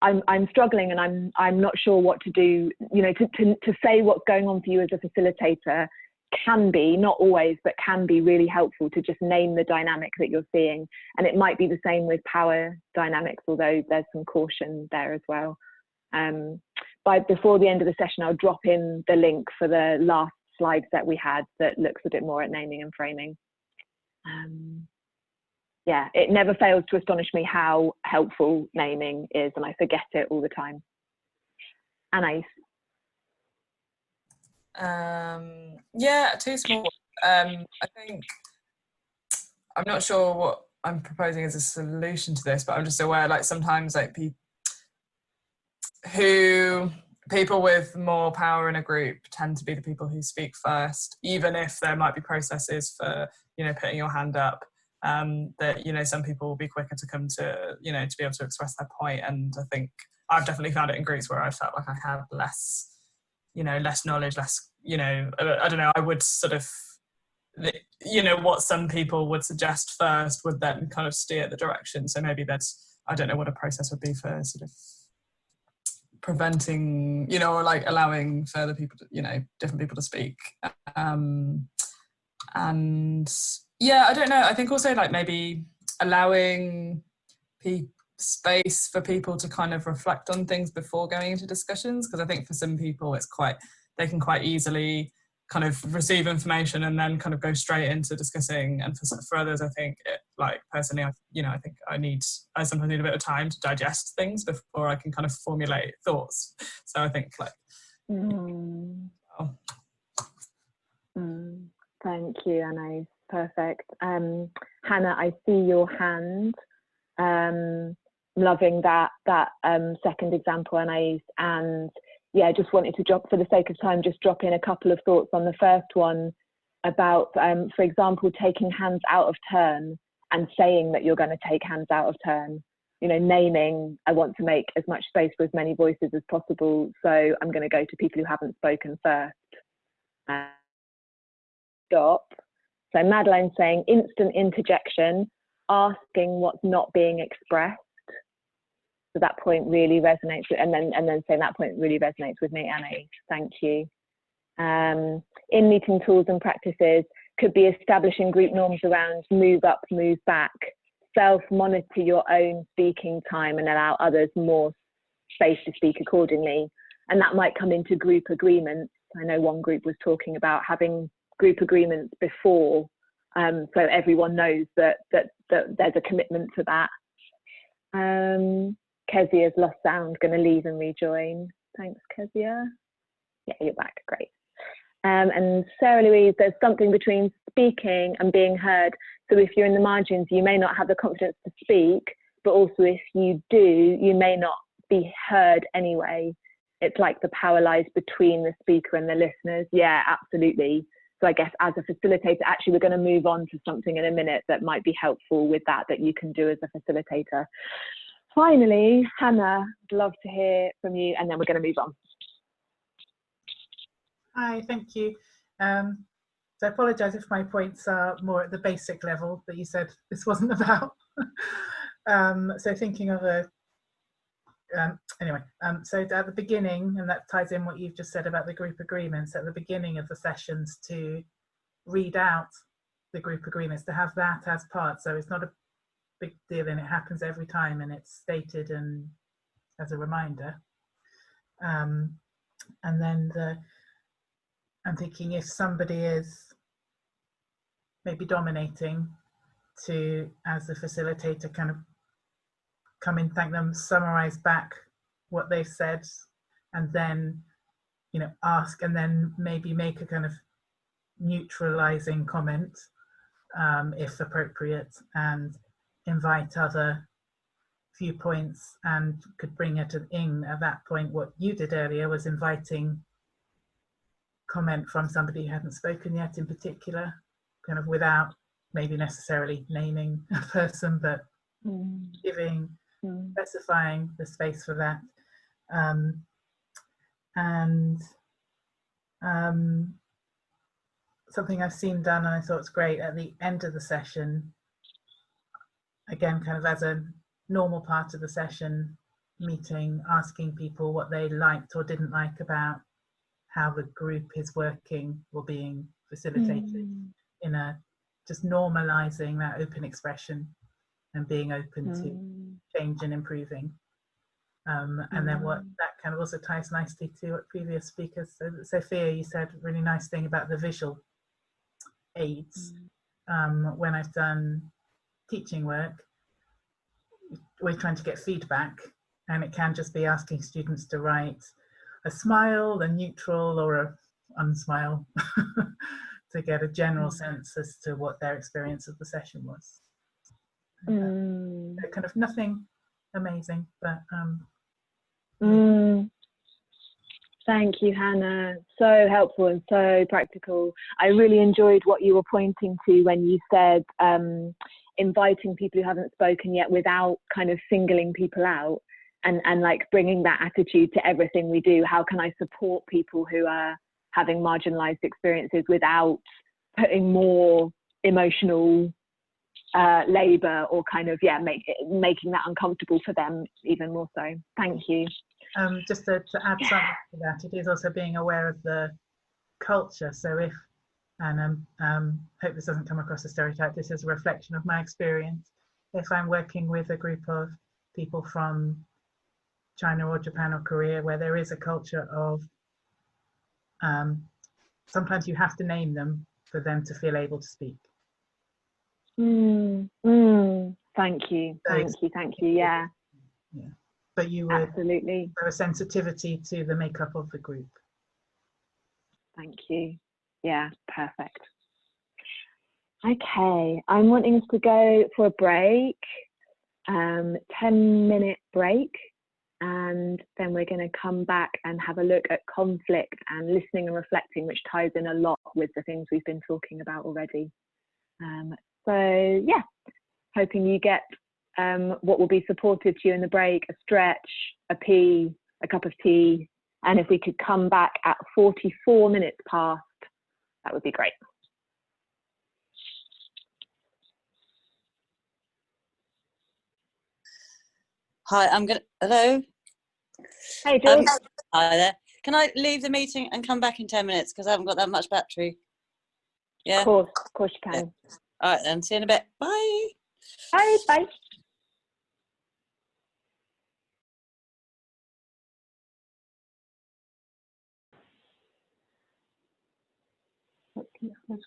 I'm struggling and I'm not sure what to do, you know, to say what's going on for you as a facilitator can be, not always, but can be really helpful to just name the dynamic that you're seeing. And it might be the same with power dynamics, although there's some caution there as well. Before the end of the session, I'll drop in the link for the last slide that we had that looks a bit more at naming and framing. Yeah, it never fails to astonish me how helpful naming is, and I forget it all the time. Anais. Yeah, too small. I think I'm not sure what I'm proposing as a solution to this, but I'm just aware, like, sometimes like people with more power in a group tend to be the people who speak first, even if there might be processes for, you know, putting your hand up. That, you know, some people will be quicker to come to, you know, to be able to express their point. And I think I've definitely found it in groups where I felt like I had less, you know, less knowledge, less, you know, I don't know, I would sort of, you know, what some people would suggest first would then kind of steer the direction. So maybe that's, I don't know what a process would be for sort of preventing, you know, or like allowing further people to, you know, different people to speak. And yeah, I don't know, I think also like maybe allowing space for people to kind of reflect on things before going into discussions, because I think for some people it's quite, they can quite easily kind of receive information and then kind of go straight into discussing, and for others I think it, like personally, I think I sometimes need a bit of time to digest things before I can kind of formulate thoughts. So I think like Thank you, Anais. Perfect. Hannah, I see your hand. Loving that second example, Anais. And yeah, I just wanted to drop, for the sake of time, just drop in a couple of thoughts on the first one about, for example, taking hands out of turn and saying that you're going to take hands out of turn. You know, naming, I want to make as much space for as many voices as possible, so I'm going to go to people who haven't spoken first. Stop. So Madeleine saying instant interjection, asking what's not being expressed. So that point really resonates with, and then saying that point really resonates with me, Annie. Thank you. In meeting tools and practices could be establishing group norms around move up, move back, self-monitor your own speaking time and allow others more space to speak accordingly. And that might come into group agreements. I know one group was talking about having group agreements before, so everyone knows that there's a commitment to that. Kezia's lost sound, going to leave and rejoin. Thanks, Kezia. Yeah, you're back, great. And Sarah Louise, there's something between speaking and being heard. So if you're in the margins, you may not have the confidence to speak, but also if you do, you may not be heard anyway. It's like the power lies between the speaker and the listeners. Yeah, absolutely. So I guess as a facilitator, actually, we're going to move on to something in a minute that might be helpful with that you can do as a facilitator. Finally, Hannah, I'd love to hear from you, and then we're going to move on. Hi, thank you. So I apologise if my points are more at the basic level that you said this wasn't about. So thinking of so at the beginning, and that ties in what you've just said about the group agreements, at the beginning of the sessions to read out the group agreements, to have that as part. So it's not a big deal and it happens every time and it's stated and as a reminder. And then I'm thinking if somebody is maybe dominating, to, as the facilitator, kind of come in, thank them, summarize back what they've said, and then, you know, ask, and then maybe make a kind of neutralizing comment if appropriate, and invite other viewpoints, and could bring it in at that point. What you did earlier was inviting comment from somebody who hadn't spoken yet in particular. kind of without maybe necessarily naming a person, but giving, specifying the space for that. Something I've seen done and I thought it's great at the end of the session, again, kind of as a normal part of the session meeting, asking people what they liked or didn't like about how the group is working or being facilitated, in a just normalizing that open expression and being open to change and improving. And then what that kind of also ties nicely to what previous speakers, so Sophia, you said a really nice thing about the visual aids. When I've done teaching work, we're trying to get feedback, and it can just be asking students to write a smile, a neutral, or a unsmile to get a general sense as to what their experience of the session was. Kind of nothing amazing, but Thank you, Hannah. So helpful and so practical. I really enjoyed what you were pointing to when you said inviting people who haven't spoken yet without kind of singling people out, and like bringing that attitude to everything we do. How can I support people who are having marginalized experiences without putting more emotional labor or kind of, making that uncomfortable for them even more so. Thank you. Just to add something to that, it is also being aware of the culture. So if, and hope this doesn't come across as stereotype, this is a reflection of my experience. If I'm working with a group of people from China or Japan or Korea, where there is a culture of, sometimes you have to name them for them to feel able to speak. Thank you, thank you, yeah. But you would absolutely have a sensitivity to the makeup of the group. Thank you. Yeah, perfect. Okay, I'm wanting us to go for a break, 10-minute break, and then we're going to come back and have a look at conflict and listening and reflecting, which ties in a lot with the things we've been talking about already. So yeah, hoping you get what will be supportive to you in the break: a stretch, a pee, a cup of tea, and if we could come back at 44 minutes past, that would be great. Hi, hello? Hey, Jules. Hi there. Can I leave the meeting and come back in 10 minutes because I haven't got that much battery? Yeah? Of course you can. Yeah. All right then, see you in a bit. Bye. Bye, bye.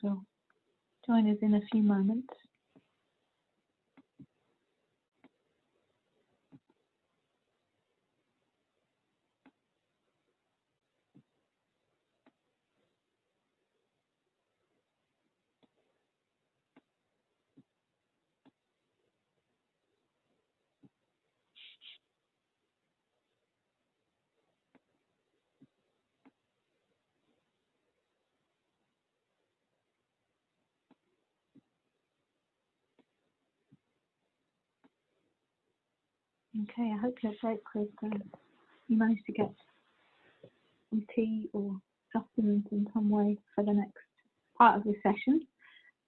Will join us in a few moments. Okay, I hope your break was, you managed to get some tea or sustenance in some way for the next part of the session.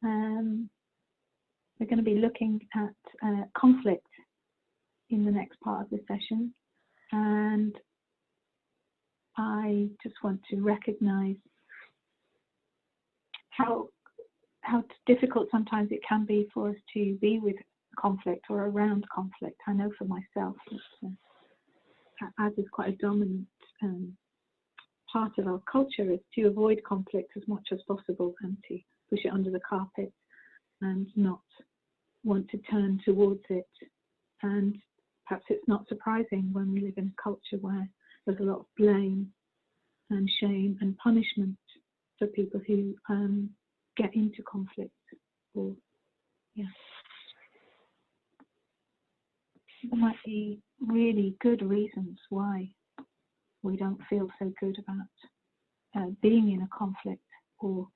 We're going to be looking at conflict in the next part of the session, and I just want to recognize how difficult sometimes it can be for us to be with conflict or around conflict. I know for myself, as is quite a dominant part of our culture, is to avoid conflict as much as possible and to push it under the carpet and not want to turn towards it. And perhaps it's not surprising when we live in a culture where there's a lot of blame and shame and punishment for people who get into conflict. Or there might be really good reasons why we don't feel so good about being in a conflict or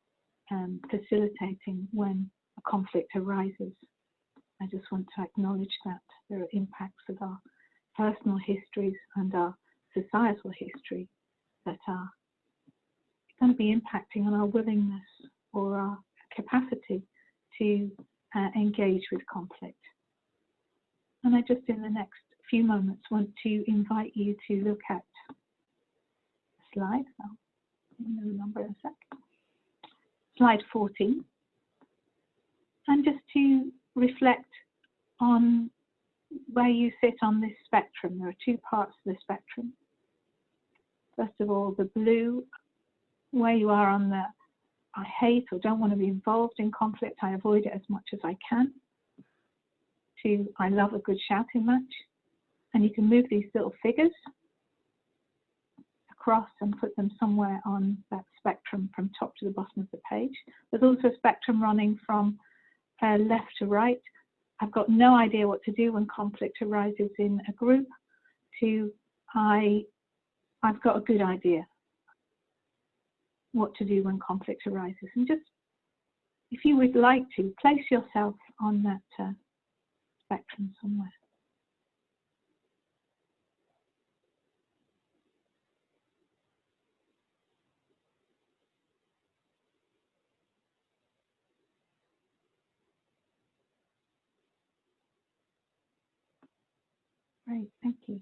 facilitating when a conflict arises. I just want to acknowledge that there are impacts of our personal histories and our societal history that are going to be impacting on our willingness or our capacity to engage with conflict. And I just, in the next few moments, want to invite you to look at a slide. I'll know the number in a sec. Slide 14. And just to reflect on where you sit on this spectrum. There are two parts of the spectrum. First of all, the blue, where you are on the I hate or don't want to be involved in conflict, I avoid it as much as I can, to I love a good shouting match. And you can move these little figures across and put them somewhere on that spectrum from top to the bottom of the page. There's also a spectrum running from left to right. I've got no idea what to do when conflict arises in a group, to I've got a good idea what to do when conflict arises. And just, if you would like to, place yourself on that spectrum somewhere. Great, thank you.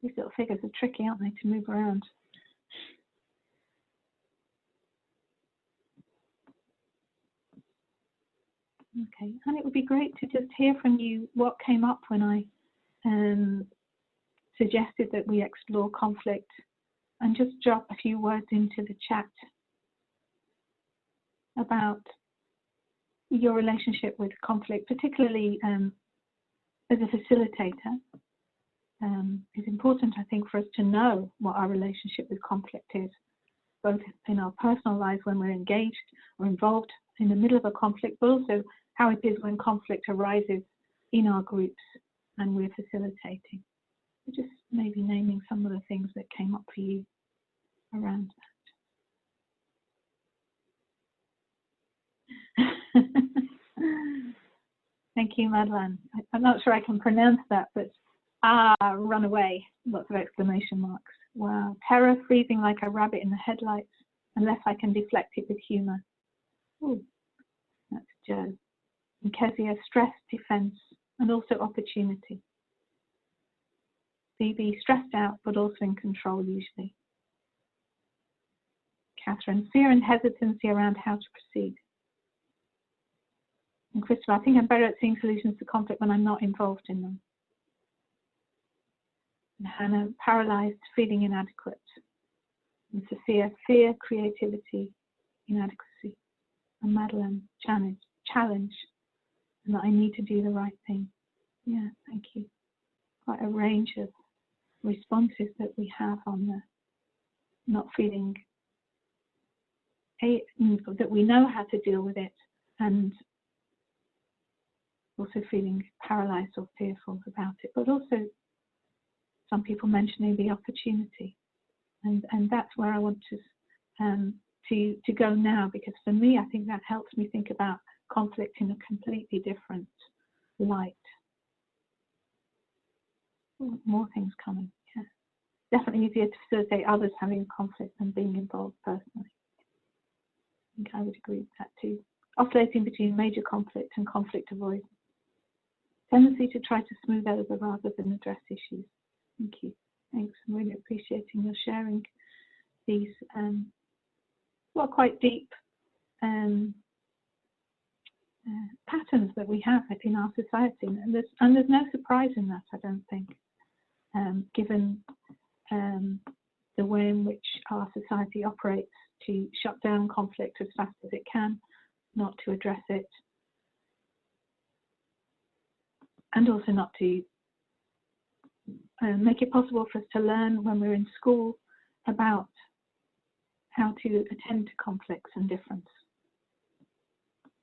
These little figures are tricky, aren't they, to move around? Okay, and it would be great to just hear from you what came up when I suggested that we explore conflict, and just drop a few words into the chat about your relationship with conflict, particularly as a facilitator. It's important, I think, for us to know what our relationship with conflict is, both in our personal lives when we're engaged or involved in the middle of a conflict, but also how it is when conflict arises in our groups and we're facilitating. So just maybe naming some of the things that came up for you around that. Thank you, Madeleine. I'm not sure I can pronounce that, but run away, lots of exclamation marks. Wow, terror freezing like a rabbit in the headlights, unless I can deflect it with humour. Ooh, that's Joe. And Kezia, stress, defence, and also opportunity. Phoebe, stressed out, but also in control usually. Catherine, fear and hesitancy around how to proceed. And Christopher, I think I'm better at seeing solutions to conflict when I'm not involved in them. And Hannah, paralysed, feeling inadequate. And Sophia, fear, creativity, inadequacy. And Madeleine, challenge, and that I need to do the right thing. Yeah, thank you. Quite a range of responses that we have on the not feeling, that we know how to deal with it, and also feeling paralysed or fearful about it, but also some people mentioning the opportunity, and that's where I want to go now, because for me, I think that helps me think about conflict in a completely different light. Ooh, more things coming. Yeah, definitely easier to facilitate others having conflict than being involved personally. I think I would agree with that too. Oscillating between major conflict and conflict avoidance. Tendency to try to smooth over rather than address issues. Thank you. Thanks. I'm really appreciating your sharing these quite deep patterns that we have in our society, and there's no surprise in that, I don't think, given the way in which our society operates to shut down conflict as fast as it can, not to address it, and also not to make it possible for us to learn when we're in school about how to attend to conflicts and difference.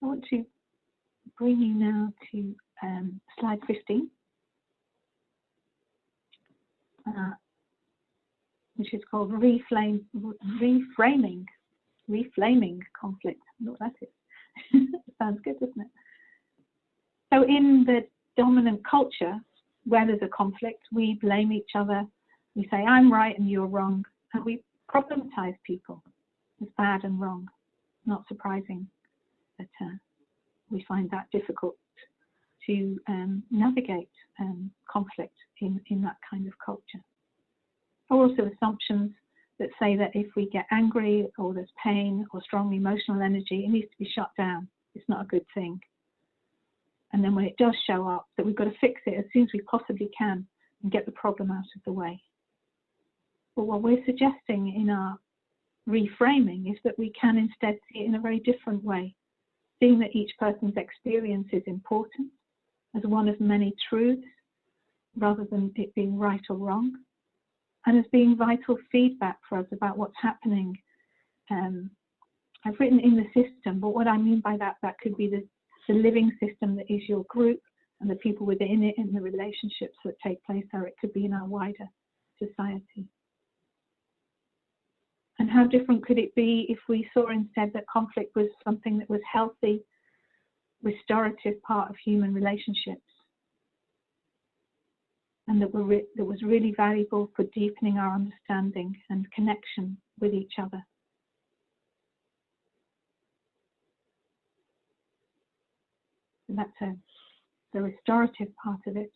I want to bring you now to slide 15, which is called reframing conflict. I know what that is. Sounds good, doesn't it? So in the dominant culture, where there's a conflict, we blame each other. We say, I'm right and you're wrong. And we problematize people as bad and wrong. Not surprising that we find that difficult to navigate conflict in that kind of culture. There are also assumptions that say that if we get angry or there's pain or strong emotional energy, it needs to be shut down. It's not a good thing. And then when it does show up, that we've got to fix it as soon as we possibly can and get the problem out of the way. But what we're suggesting in our reframing is that we can instead see it in a very different way, seeing that each person's experience is important as one of many truths, rather than it being right or wrong, and as being vital feedback for us about what's happening. I've written in the system, but what I mean by that, that could be the living system that is your group and the people within it and the relationships that take place there. It could be in our wider society. And how different could it be if we saw instead that conflict was something that was healthy, restorative part of human relationships, and that was really valuable for deepening our understanding and connection with each other. And that's the restorative part of it,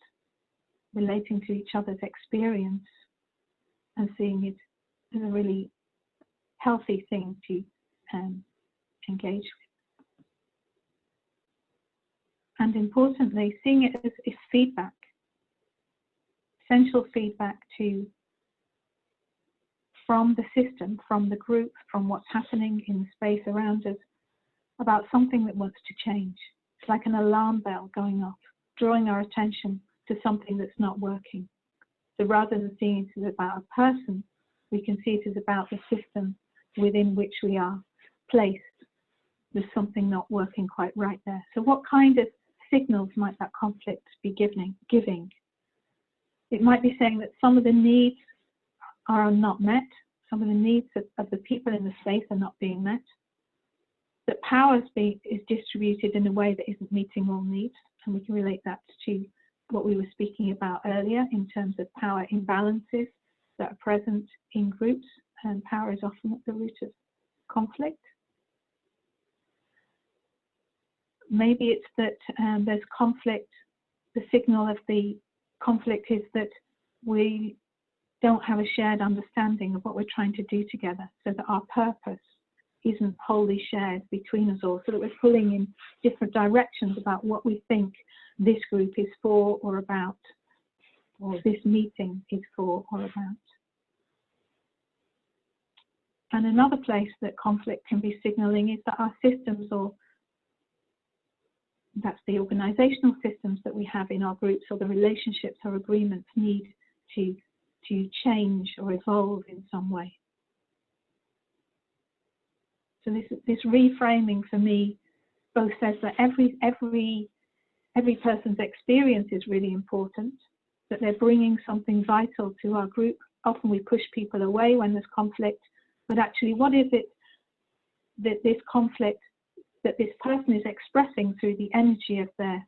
relating to each other's experience and seeing it as a really healthy thing to engage with. And importantly, seeing it as feedback, essential feedback from the system, from the group, from what's happening in the space around us, about something that wants to change. It's like an alarm bell going off, drawing our attention to something that's not working. So rather than seeing it as about a person, we can see it as about the system within which we are placed. There's something not working quite right there. So what kind of signals might that conflict be giving? It might be saying that some of the needs are not met, some of the needs of the people in the space are not being met, that power is distributed in a way that isn't meeting all needs, and we can relate that to what we were speaking about earlier in terms of power imbalances that are present in groups, and power is often at the root of conflict. Maybe it's that there's conflict, the signal of the conflict is that we don't have a shared understanding of what we're trying to do together, so that our purpose isn't wholly shared between us all, so that we're pulling in different directions about what we think this group is for or about, or this meeting is for or about. And another place that conflict can be signaling is that our systems, or that's the organizational systems that we have in our groups, or the relationships or agreements, need to change or evolve in some way. So this reframing for me both says that every person's experience is really important, that they're bringing something vital to our group. Often we push people away when there's conflict, but actually what is it that this conflict, that this person is expressing through the energy of their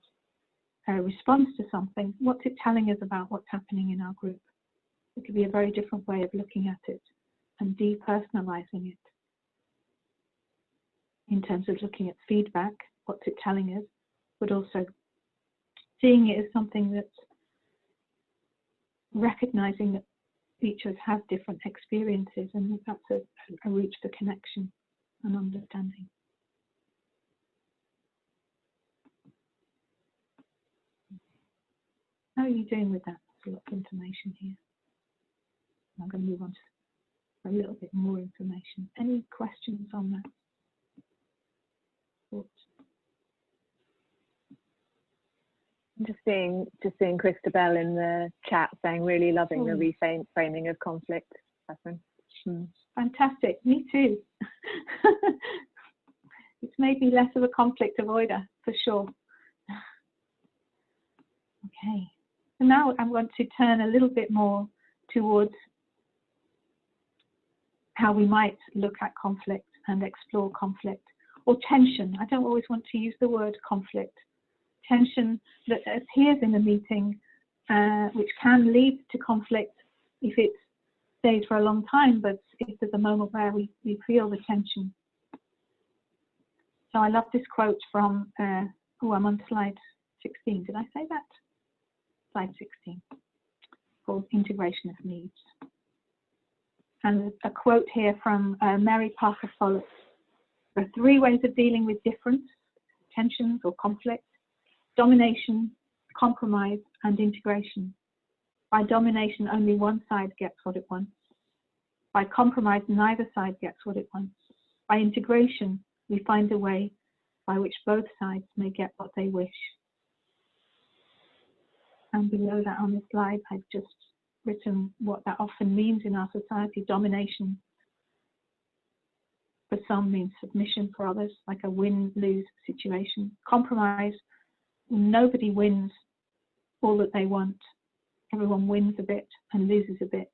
response to something? What's it telling us about what's happening in our group? It could be a very different way of looking at it and depersonalizing it, in terms of looking at feedback, what's it telling us, but also seeing it as something that's recognizing that each of us have different experiences, and that's a route for connection and understanding. How are you doing with that? There's a lot of information here. I'm going to move on to a little bit more information. Any questions on that? Just seeing Christabel in the chat saying really loving the reframing of conflict, Catherine. Fantastic, me too. It's made me less of a conflict avoider, for sure. Okay, so now I want to turn a little bit more towards how we might look at conflict and explore conflict, or tension. I don't always want to use the word conflict. Tension that appears in a meeting, which can lead to conflict if it stays for a long time, but if there's a moment where we feel the tension. So I love this quote from, I'm on slide 16, did I say that? Slide 16, called Integration of Needs. And a quote here from Mary Parker Solis. There are 3 ways of dealing with difference, tensions or conflict: domination, compromise, and integration. By domination, only one side gets what it wants. By compromise, neither side gets what it wants. By integration, we find a way by which both sides may get what they wish. And below that on the slide, I've just written what that often means in our society. Domination for some means submission, for others like a win-lose situation. Compromise, nobody wins all that they want. Everyone wins a bit and loses a bit.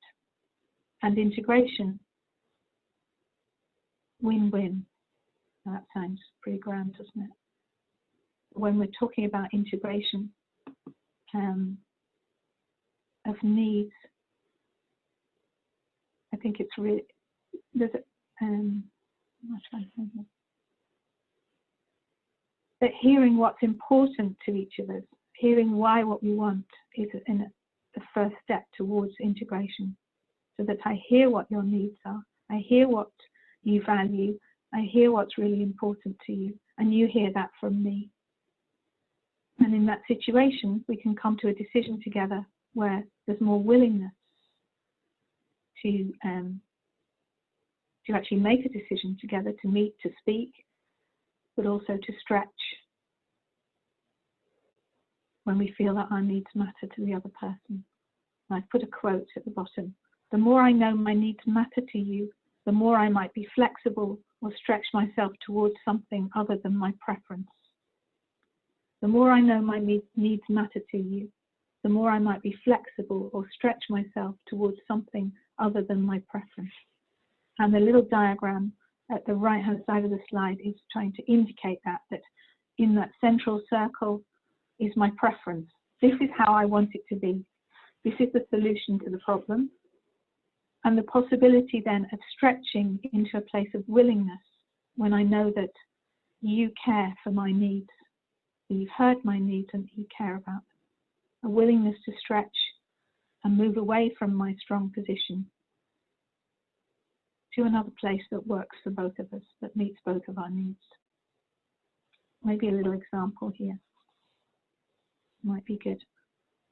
And integration, win-win. That sounds pretty grand, doesn't it? When we're talking about integration of needs, I think it's really, there's that hearing what's important to each of us, hearing why what we want is the first step towards integration. So that I hear what your needs are, I hear what you value, I hear what's really important to you, and you hear that from me. And in that situation, we can come to a decision together where there's more willingness to actually make a decision together, to meet, to speak, but also to stretch when we feel that our needs matter to the other person. And I've put a quote at the bottom. The more I know my needs matter to you, the more I might be flexible or stretch myself towards something other than my preference. The more I know my needs matter to you, the more I might be flexible or stretch myself towards something other than my preference. And the little diagram at the right-hand side of the slide is trying to indicate that in that central circle is my preference. This is how I want it to be. This is the solution to the problem. And the possibility then of stretching into a place of willingness when I know that you care for my needs, that you've heard my needs and you care about them. A willingness to stretch and move away from my strong position to another place that works for both of us, that meets both of our needs. Maybe a little example here might be good.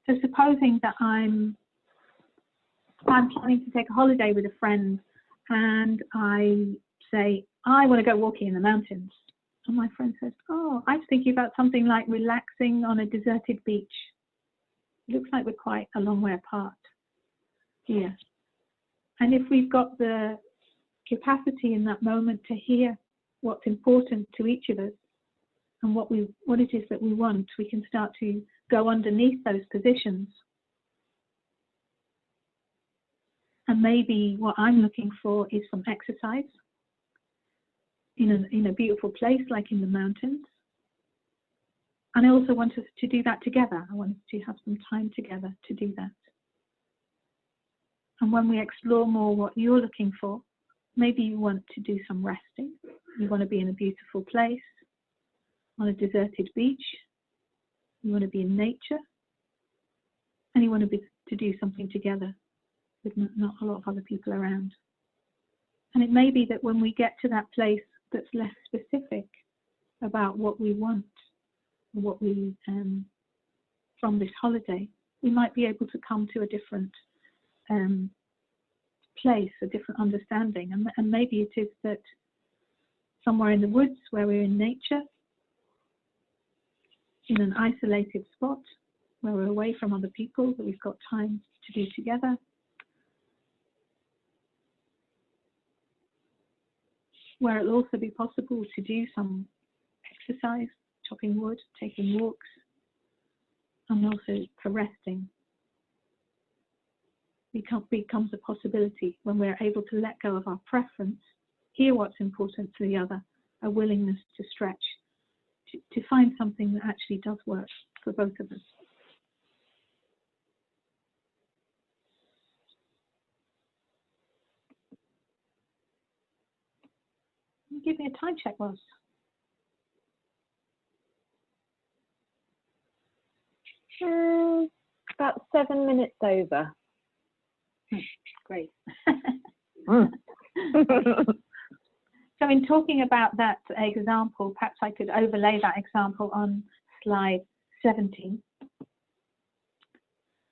So supposing that I'm planning to take a holiday with a friend and I say, I want to go walking in the mountains. And my friend says, oh, I was thinking about something like relaxing on a deserted beach. It looks like we're quite a long way apart here. And if we've got the capacity in that moment to hear what's important to each of us and what it is that we want, we can start to go underneath those positions. And maybe what I'm looking for is some exercise in a beautiful place like in the mountains. And I also want us to do that together. I want us to have some time together to do that. And when we explore more what you're looking for, maybe you want to do some resting. You want to be in a beautiful place, on a deserted beach. You want to be in nature. And you want to do something together with not a lot of other people around. And it may be that when we get to that place that's less specific about what we want, what we from this holiday, we might be able to come to a different place, a different understanding. And maybe it is that somewhere in the woods where we're in nature, in an isolated spot, where we're away from other people that we've got time to do together. Where it'll also be possible to do some exercise, chopping wood, taking walks, and also for resting. Becomes a possibility when we're able to let go of our preference, hear what's important to the other, a willingness to stretch, to find something that actually does work for both of us. Give me a time check, Ross. About 7 minutes over. Great. So in talking about that example, perhaps I could overlay that example on slide 17,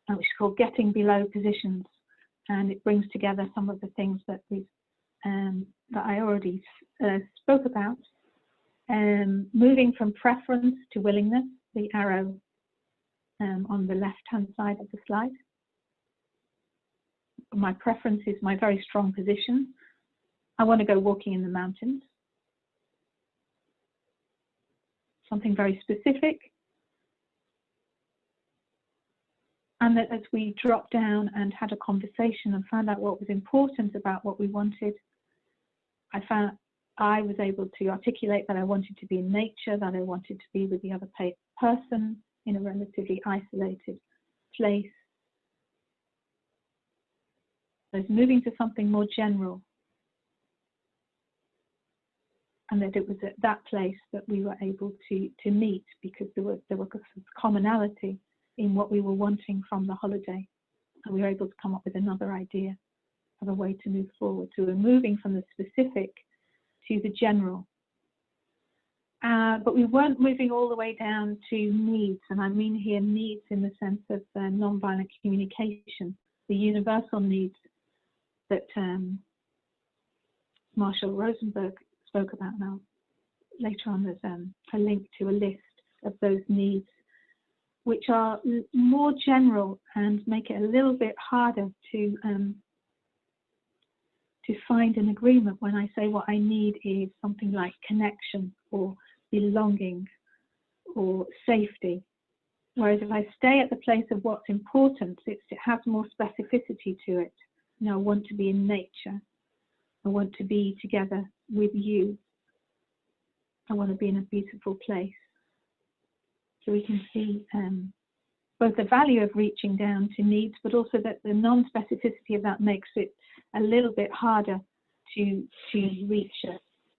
which is called Getting Below Positions, and it brings together some of the things that I already spoke about. Moving from preference to willingness, the arrow on the left-hand side of the slide. My preference is my very strong position. I want to go walking in the mountains. Something very specific. And that as we dropped down and had a conversation and found out what was important about what we wanted, I found I was able to articulate that I wanted to be in nature, that I wanted to be with the other person in a relatively isolated place. So it's moving to something more general. And that it was at that place that we were able to meet, because there was commonality in what we were wanting from the holiday. And we were able to come up with another idea of a way to move forward. So we're moving from the specific to the general. But we weren't moving all the way down to needs. And I mean here needs in the sense of nonviolent communication, the universal needs that Marshall Rosenberg spoke about. Now later on there's a link to a list of those needs, which are more general and make it a little bit harder to find an agreement when I say what I need is something like connection or belonging or safety. Whereas if I stay at the place of what's important, it has more specificity to it. You know, I want to be in nature. I want to be together with you. I want to be in a beautiful place. So we can see both the value of reaching down to needs, but also that the non-specificity of that makes it a little bit harder to reach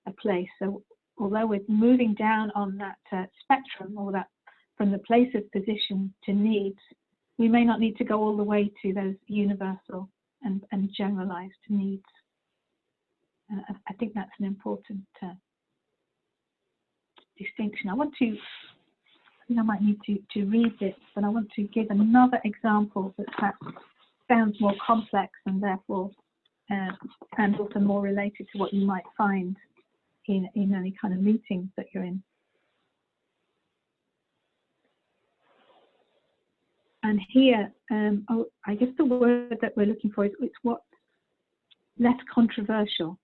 a place. So although we're moving down on that spectrum, or that from the place of position to needs, we may not need to go all the way to those universal and generalized needs. I think that's an important distinction. I think I might need to read this, but I want to give another example that perhaps sounds more complex and therefore and also more related to what you might find in any kind of meetings that you're in. And here, I guess the word that we're looking for is it's what's less controversial.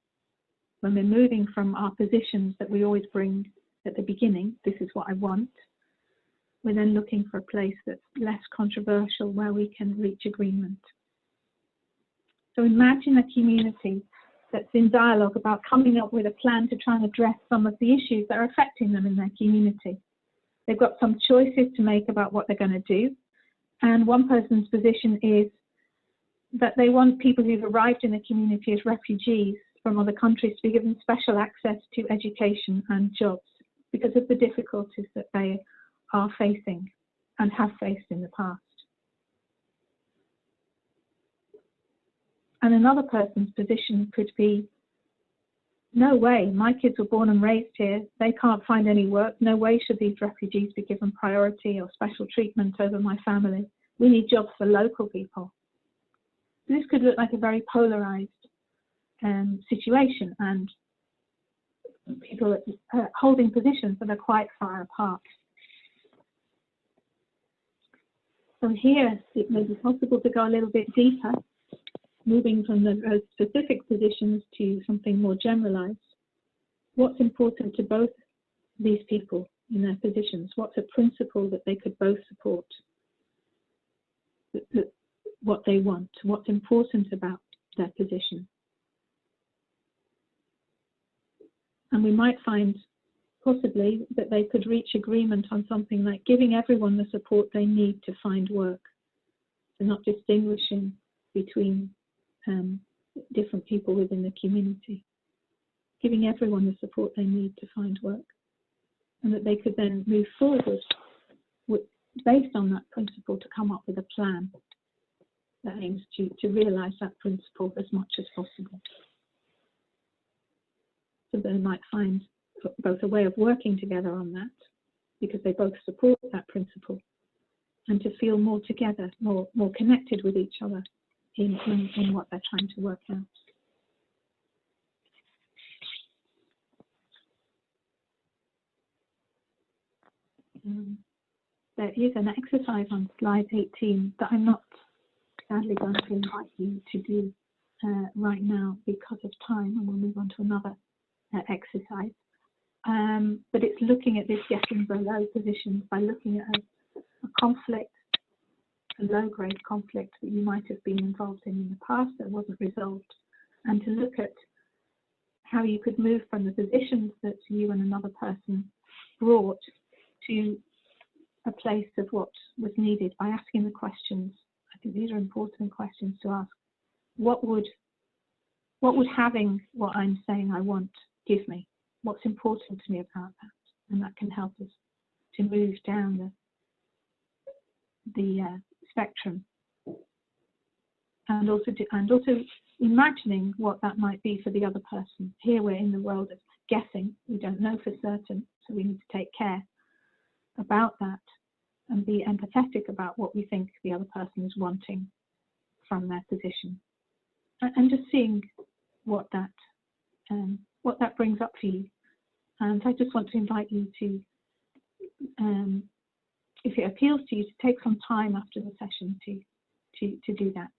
When we're moving from our positions that we always bring at the beginning, this is what I want, we're then looking for a place that's less controversial where we can reach agreement. So imagine a community that's in dialogue about coming up with a plan to try and address some of the issues that are affecting them in their community. They've got some choices to make about what they're going to do. And one person's position is that they want people who've arrived in the community as refugees from other countries to be given special access to education and jobs because of the difficulties that they are facing and have faced in the past. And another person's position could be, no way, my kids were born and raised here, they can't find any work, no way should these refugees be given priority or special treatment over my family. We need jobs for local people. This could look like a very polarized situation, and people holding positions that are quite far apart. So here it may be possible to go a little bit deeper, moving from the specific positions to something more generalized. What's important to both these people in their positions? What's a principle that they could both support? What they want, what's important about their position. And we might find possibly that they could reach agreement on something like giving everyone the support they need to find work. So not distinguishing between different people within the community. Giving everyone the support they need to find work. And that they could then move forward based on that principle to come up with a plan that aims to realise that principle as much as possible. So they might find both a way of working together on that, because they both support that principle, and to feel more together, more connected with each other in what they're trying to work out. There is an exercise on slide 18 that I'm not sadly going to invite you to do right now because of time, and we'll move on to another exercise. But it's looking at this getting below positions by looking at a conflict, a low-grade conflict that you might have been involved in the past that wasn't resolved, and to look at how you could move from the positions that you and another person brought to a place of what was needed by asking the questions. I think these are important questions to ask. What would having what I'm saying I want give me? What's important to me about that? And that can help us to move down the spectrum. And also imagining what that might be for the other person. Here we're in the world of guessing. We don't know for certain, so we need to take care about that and be empathetic about what we think the other person is wanting from their position, and just seeing what that brings up for you. And I just want to invite you to, if it appeals to you, to take some time after the session to do that,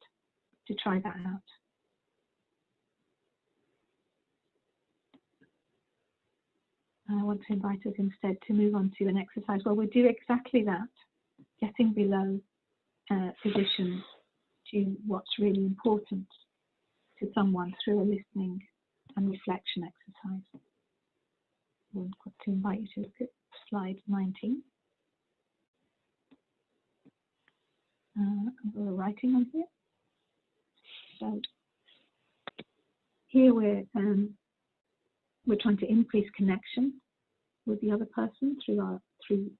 to try that out. I want to invite us instead to move on to an exercise where we do exactly that, getting below positions to what's really important to someone through a listening and reflection exercise. I want to invite you to look at slide 19. We're writing on here. So here we're trying to increase connection with the other person through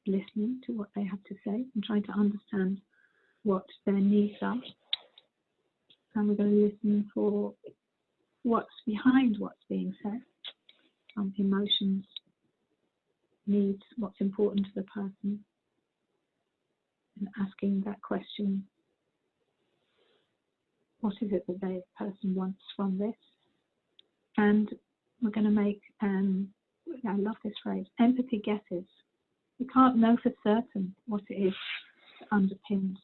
listening to what they have to say and trying to understand what their needs are. And we're going to listen for what's behind what's being said, emotions, needs, what's important to the person, and asking that question, what is it that the person wants from this? And we're going to make, I love this phrase, empathy guesses. We can't know for certain what it is that underpins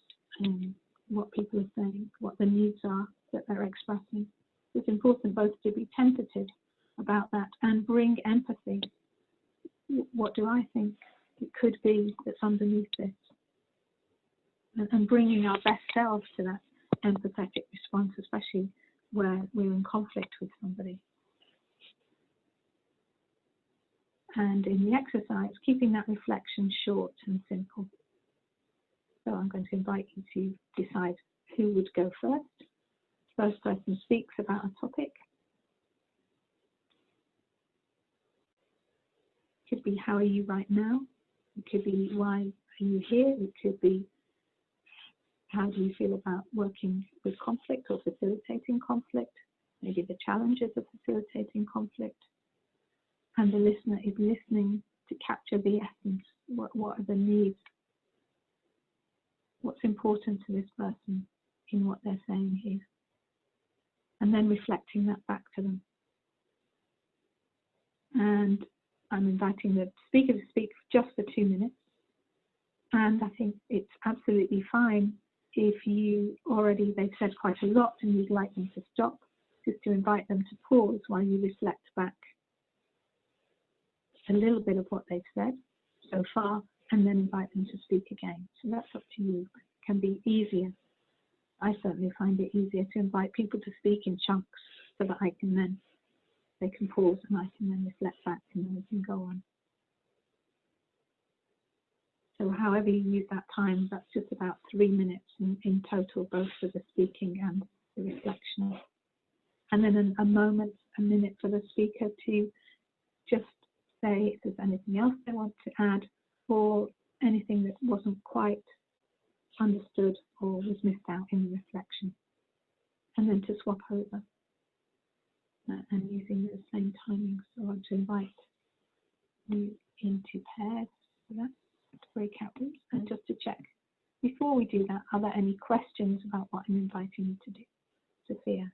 what people are saying, what the needs are that they're expressing. It's important both to be tentative about that and bring empathy. What do I think it could be that's underneath this? And bringing our best selves to that empathetic response, especially where we're in conflict with somebody. And in the exercise, keeping that reflection short and simple. So I'm going to invite you to decide who would go first. First person speaks about a topic. It could be, how are you right now? It could be, why are you here? It could be, how do you feel about working with conflict or facilitating conflict? Maybe the challenges of facilitating conflict. And the listener is listening to capture the essence. What are the needs? What's important to this person in what they're saying here? And then reflecting that back to them. And I'm inviting the speaker to speak just for 2 minutes. And I think it's absolutely fine if you already, they've said quite a lot and you'd like them to stop, just to invite them to pause while you reflect back a little bit of what they've said so far, and then invite them to speak again. So that's up to you. It can be easier. I certainly find it easier to invite people to speak in chunks so that I can then, they can pause and I can then reflect back and then we can go on. So however you use that time, that's just about 3 minutes in total, both for the speaking and the reflection. And then a minute for the speaker to just say if there's anything else they want to add or anything that wasn't quite understood or was missed out in the reflection. And then to swap over and using the same timing. So I want to invite you into pairs for that, to break out rooms, and just to check. Before we do that, are there any questions about what I'm inviting you to do? Sophia?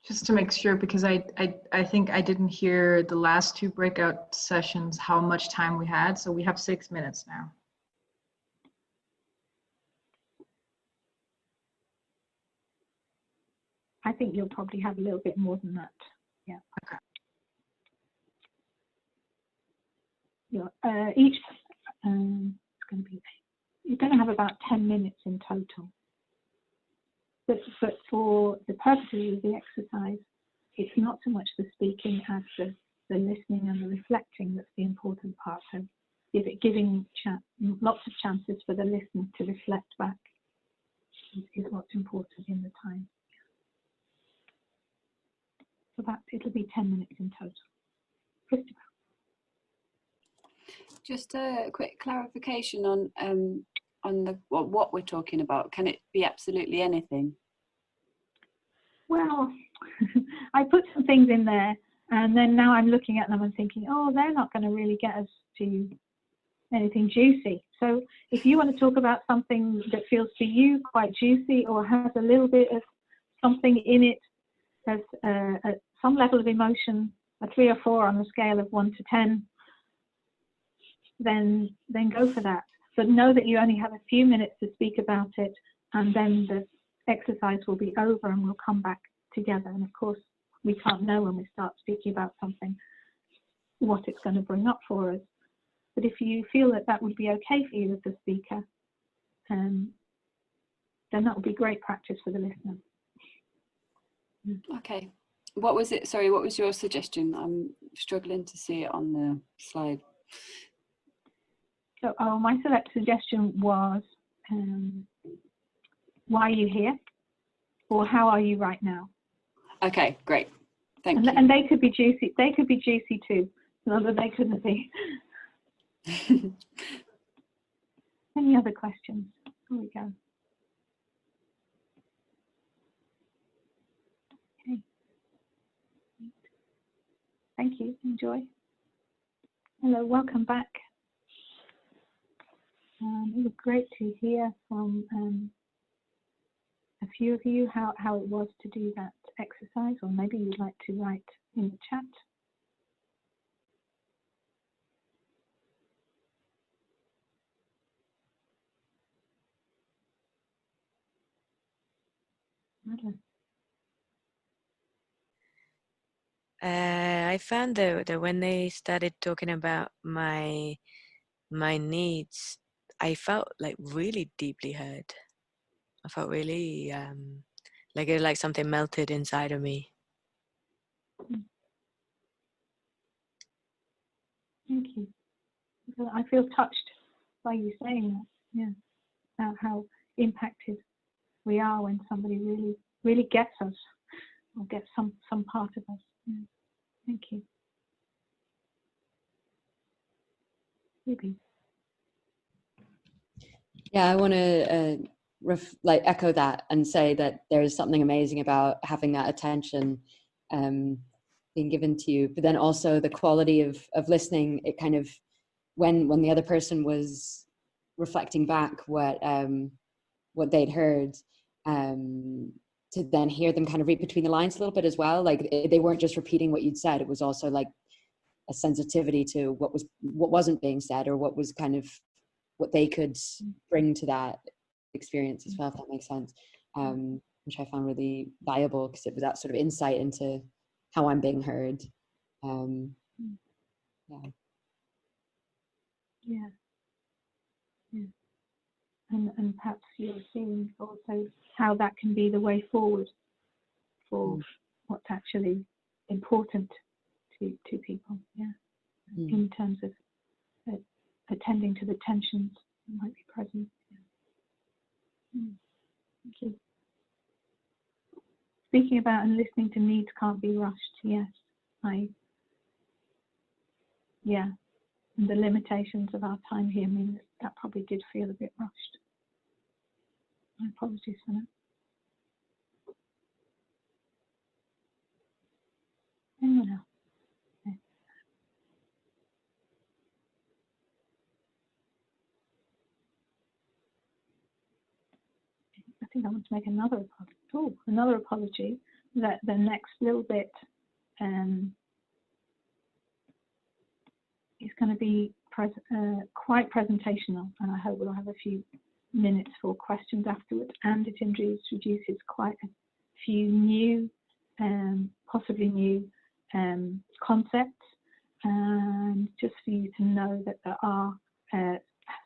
Just to make sure, because I think I didn't hear the last 2 breakout sessions, how much time we had. So we have 6 minutes now. I think you'll probably have a little bit more than that. Yeah. Okay. Each, it's going to be, you're going to have about 10 minutes in total. But for the purposes of the exercise, it's not so much the speaking as the listening and the reflecting that's the important part. So giving lots of chances for the listener to reflect back is what's important in the time. So it'll be 10 minutes in total. Christopher. Just a quick clarification on what we're talking about. Can it be absolutely anything? Well, I put some things in there, and then now I'm looking at them and thinking, oh, they're not going to really get us to anything juicy. So if you want to talk about something that feels to you quite juicy or has a little bit of something in it, has some level of emotion, a 3 or 4 on a scale of 1 to 10, then go for that. But know that you only have a few minutes to speak about it, and then the exercise will be over and we'll come back together. And of course, we can't know when we start speaking about something what it's going to bring up for us. But if you feel that that would be okay for you as the speaker, then that would be great practice for the listener. Okay. What was it? Sorry, what was your suggestion? I'm struggling to see it on the slide. So my suggestion was, why are you here? Or how are you right now? Okay, great. Thank you. And they could be juicy. They could be juicy too. Not that they couldn't be. Any other questions? Here we go. Okay. Thank you. Enjoy. Hello, welcome back. It was great to hear from a few of you how it was to do that exercise, or maybe you'd like to write in the chat. I found that when they started talking about my needs, I felt like really deeply heard. I felt really like something melted inside of me. Thank you. I feel touched by you saying that. Yeah, about how impacted we are when somebody really gets us, or gets some part of us. Yeah. Thank you. Maybe. Yeah, I want to echo that and say that there is something amazing about having that attention being given to you, but then also the quality of listening. It kind of, when the other person was reflecting back what they'd heard, to then hear them kind of read between the lines a little bit as well. Like they weren't just repeating what you'd said. It was also like a sensitivity to what wasn't being said, or what was kind of what they could bring to that experience as well, if that makes sense, which I found really valuable, because it was that sort of insight into how I'm being heard. Yeah. And perhaps you're seeing also how that can be the way forward for what's actually important to people, in terms of attending to the tensions that might be present. Thank you. Speaking about and listening to needs can't be rushed. Yes, and the limitations of our time here mean that probably did feel a bit rushed. My apologies for that. Anyone else? Okay. I think I want to make another apology. Oh, another apology that the next little bit is going to be quite presentational, and I hope we'll have a few minutes for questions afterwards. And it introduces quite a few new, possibly new concepts, and just for you to know that there are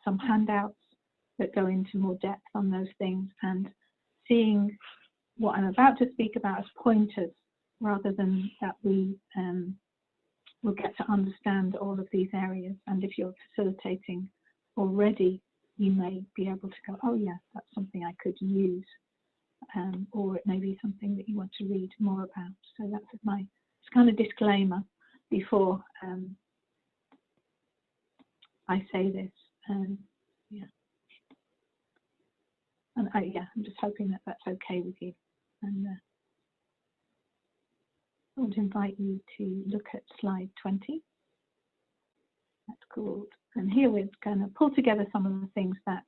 some handouts that go into more depth on those things, and seeing what I'm about to speak about as pointers, rather than that we will get to understand all of these areas. And if you're facilitating already, you may be able to go, oh yeah, that's something I could use, or it may be something that you want to read more about. So that's my kind of disclaimer before I say this. And I'm just hoping that that's okay with you. And I want to invite you to look at slide 20. That's called, and here we're going to pull together some of the things that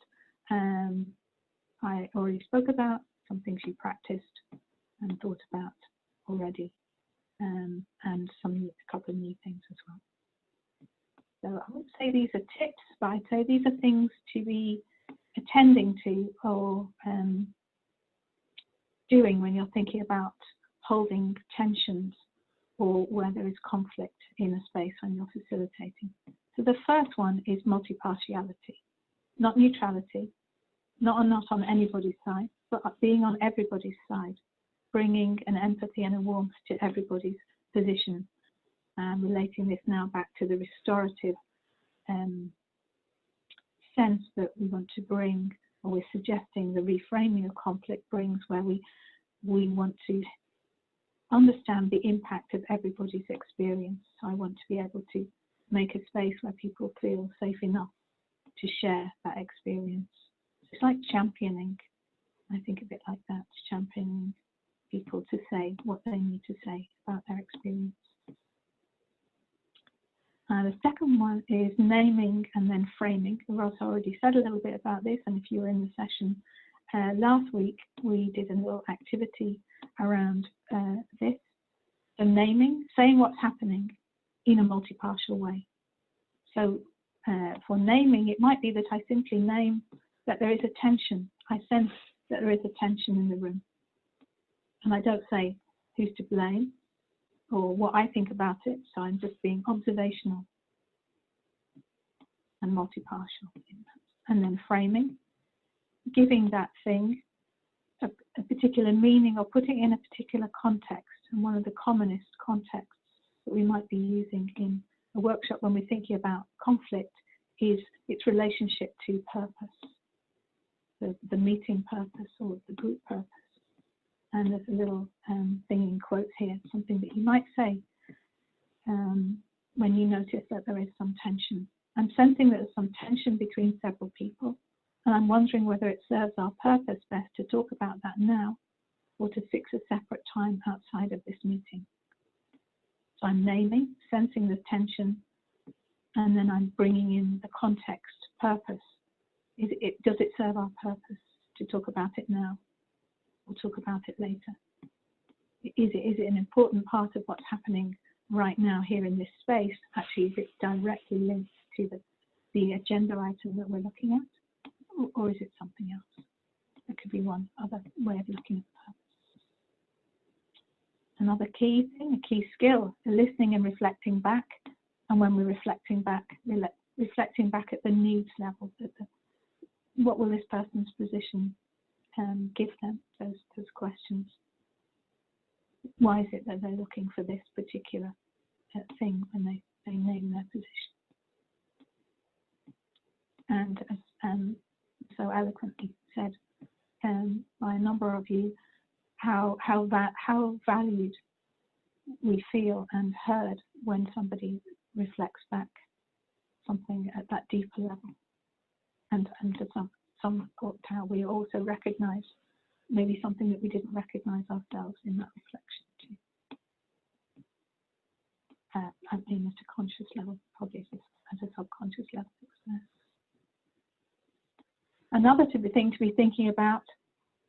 I already spoke about, some things you practiced and thought about already, and a couple of new things as well. So I wouldn't say these are tips, but I'd say these are things to be attending to or doing when you're thinking about holding tensions or where there is conflict in a space when you're facilitating. So the first one is multi-partiality, not neutrality, not on anybody's side, but being on everybody's side, bringing an empathy and a warmth to everybody's position, relating this now back to the restorative sense that we want to bring, or we're suggesting the reframing of conflict brings, where we want to understand the impact of everybody's experience. So I want to be able to make a space where people feel safe enough to share that experience. It's like championing. I think of it like that, championing people to say what they need to say about their experience. The second one is naming and then framing. Ross already said a little bit about this, and if you were in the session last week, we did a little activity around this. So naming, saying what's happening in a multi-partial way. So for naming, it might be that I simply name that there is a tension. I sense that there is a tension in the room. And I don't say who's to blame or what I think about it. So I'm just being observational and multi-partial. And then framing, giving that thing a particular meaning or putting it in a particular context. And one of the commonest contexts that we might be using in a workshop when we're thinking about conflict is its relationship to purpose, the meeting purpose or the group purpose. And there's a little thing in quotes here, something that you might say when you notice that there is some tension. I'm sensing that there's some tension between several people, and I'm wondering whether it serves our purpose best to talk about that now or to fix a separate time outside of this meeting. So I'm naming, sensing the tension, and then I'm bringing in the context, purpose. Does it serve our purpose to talk about it now or talk about it later? Is it an important part of what's happening right now here in this space actually is it directly linked to the agenda item that we're looking at, or is it something else? That could be one other way of looking at purpose. Another key thing, a key skill, listening and reflecting back. And when we're reflecting back at the needs level, what will this person's position give them, those questions? Why is it that they're looking for this particular thing when they name their position? And as so eloquently said by a number of you, how valued we feel and heard when somebody reflects back something at that deeper level, and to some how we also recognize maybe something that we didn't recognize ourselves in that reflection too. I mean, at a conscious level, probably at a subconscious level. Another thing to be thinking about: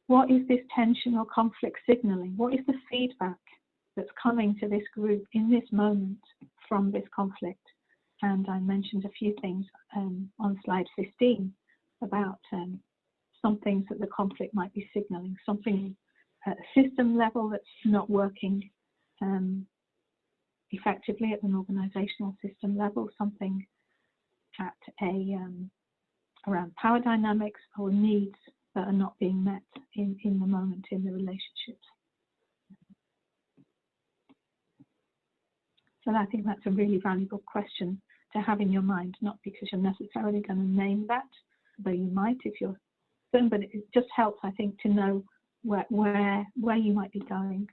what is this tension or conflict signaling? What is the feedback that's coming to this group in this moment from this conflict? And I mentioned a few things on slide 15 about some things that the conflict might be signaling, something at a system level that's not working effectively at an organizational system level, something at a around power dynamics or needs that are not being met in the moment in the relationships. So I think that's a really valuable question to have in your mind, not because you're necessarily going to name that, though you might if you're certain, but it just helps, I think, to know where you might be going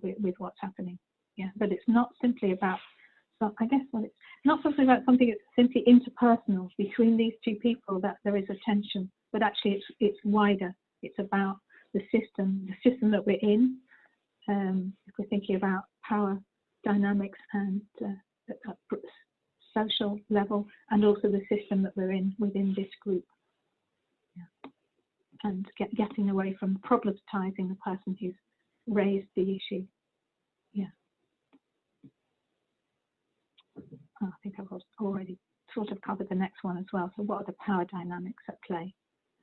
with what's happening. Yeah, but it's not simply about, so I guess it's not simply about something that's simply interpersonal between these two people that there is a tension, but actually it's wider. It's about the system that we're in. If we're thinking about power dynamics and social level, and also the system that we're in within this group. Yeah. And getting away from problematizing the person who's raised the issue. Yeah. I think I've already sort of covered the next one as well. So what are the power dynamics at play?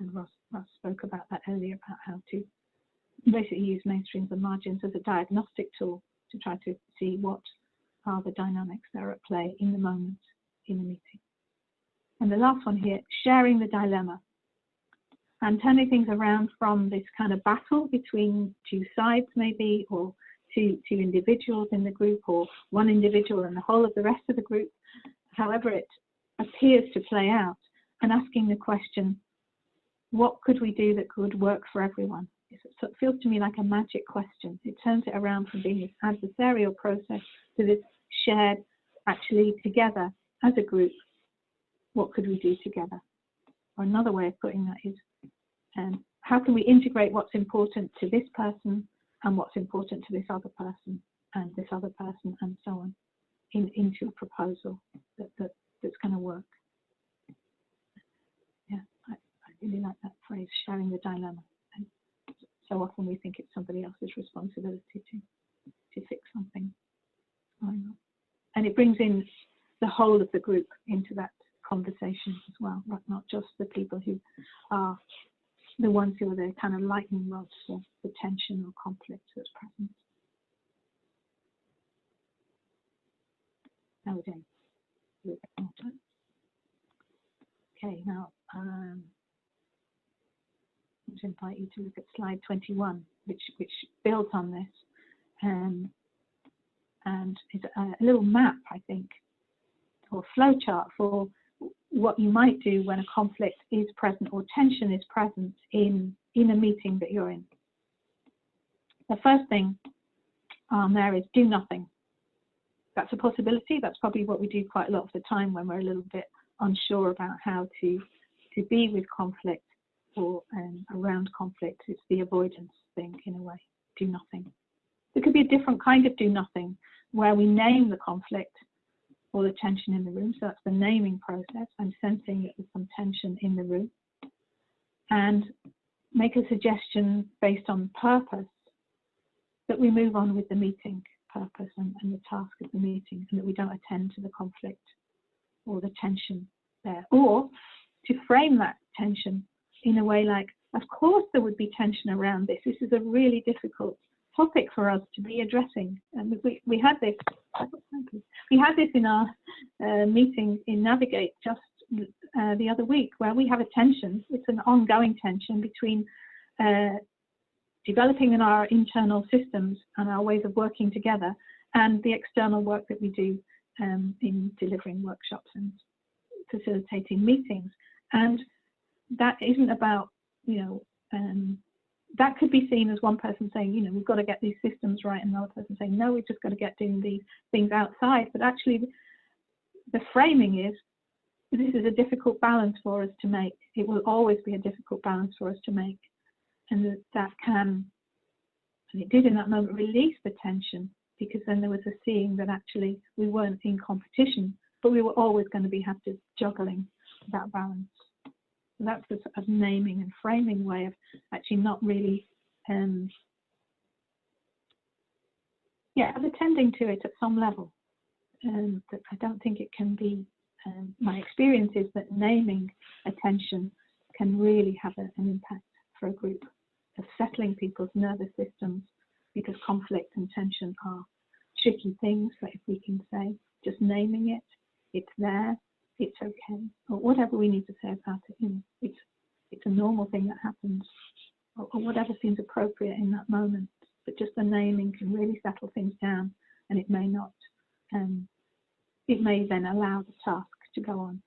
And Ross spoke about that earlier, about how to basically use mainstreams and margins as a diagnostic tool to try to see what are the dynamics that are at play in the moment in the meeting. And the last one here, sharing the dilemma and turning things around from this kind of battle between two sides maybe, or two individuals in the group, or one individual and the whole of the rest of the group, however it appears to play out, and asking the question, what could we do that could work for everyone? So it feels to me like a magic question. It turns it around from being this adversarial process to this shared, actually together as a group, what could we do together? Or another way of putting that is, how can we integrate what's important to this person and what's important to this other person and this other person and so on into a proposal that's going to work? Yeah, I really like that phrase, sharing the dilemma. And so often we think it's somebody else's responsibility to fix something going on. And it brings in the whole of the group into that conversation as well, not just the people who are the ones who are the kind of lightning rods for the tension or conflict that's present. Now we're doing a little bit more time. Okay, now I'm going to invite you to look at slide 21, which builds on this, and is a little map, I think, or flowchart for what you might do when a conflict is present or tension is present in a meeting that you're in. The first thing there is do nothing. That's a possibility. That's probably what we do quite a lot of the time when we're a little bit unsure about how to be with conflict or around conflict. It's the avoidance thing in a way. Do nothing. There could be a different kind of do nothing where we name the conflict or the tension in the room. So that's the naming process. I'm sensing that there's some tension in the room. And make a suggestion based on purpose that we move on with the meeting. purpose and the task of the meeting, and that we don't attend to the conflict or the tension there. Or to frame that tension in a way like, of course there would be tension around this. This is a really difficult topic for us to be addressing. And we had this in our meeting in Navigate just the other week, where we have a tension. It's an ongoing tension between developing in our internal systems and our ways of working together, and the external work that we do in delivering workshops and facilitating meetings. And that isn't about, that could be seen as one person saying, we've got to get these systems right, and another person saying, no, we've just got to get doing these things outside. But actually, the framing is, this is a difficult balance for us to make. It will always be a difficult balance for us to make. And that can, and it did in that moment, release the tension, because then there was a seeing that actually we weren't in competition, but we were always going to have to juggling that balance. So that's a naming and framing way of actually not really, of attending to it at some level. But I don't think it can be, my experience is that naming attention can really have an impact for a group, of settling people's nervous systems, because conflict and tension are tricky things. But if we can say, just naming it, it's there, it's okay, or whatever we need to say about it, it's a normal thing that happens, or whatever seems appropriate in that moment. But just the naming can really settle things down, and it may not, it may then allow the task to go on,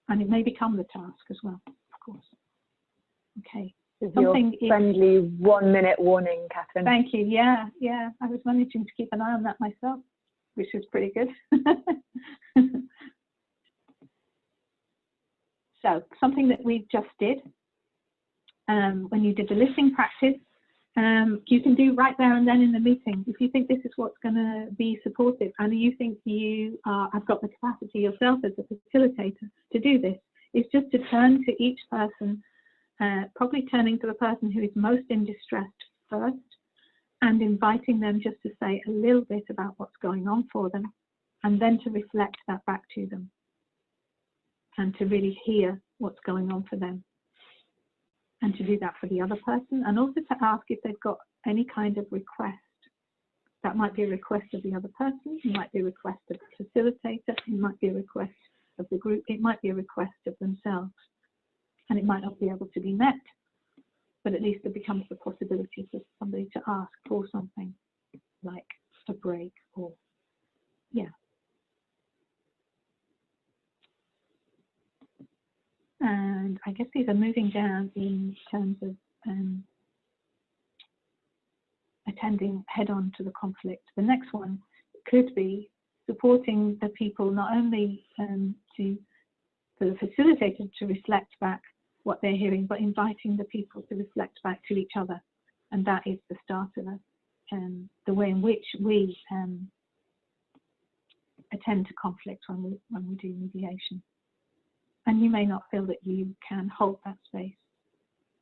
and it may become the task as well, of course. Okay. Your friendly 1 minute warning, Catherine. Thank you. Yeah. I was managing to keep an eye on that myself, which was pretty good. So something that we just did, when you did the listening practice, you can do right there and then in the meeting. If you think this is what's going to be supportive, and you think you have got the capacity yourself as a facilitator to do this, it's just to turn to each person, probably turning to the person who is most in distress first, and inviting them just to say a little bit about what's going on for them, and then to reflect that back to them, and to really hear what's going on for them, and to do that for the other person, and also to ask if they've got any kind of request. That might be a request of the other person, it might be a request of the facilitator, it might be a request of the group, it might be a request of themselves, and it might not be able to be met, but at least there becomes the possibility for somebody to ask for something like a break, or And I guess these are moving down in terms of attending head-on to the conflict. The next one could be supporting the people, not only for the facilitator to reflect back what they're hearing, but inviting the people to reflect back to each other. And that is the start of the way in which we attend to conflict when we do mediation. And you may not feel that you can hold that space,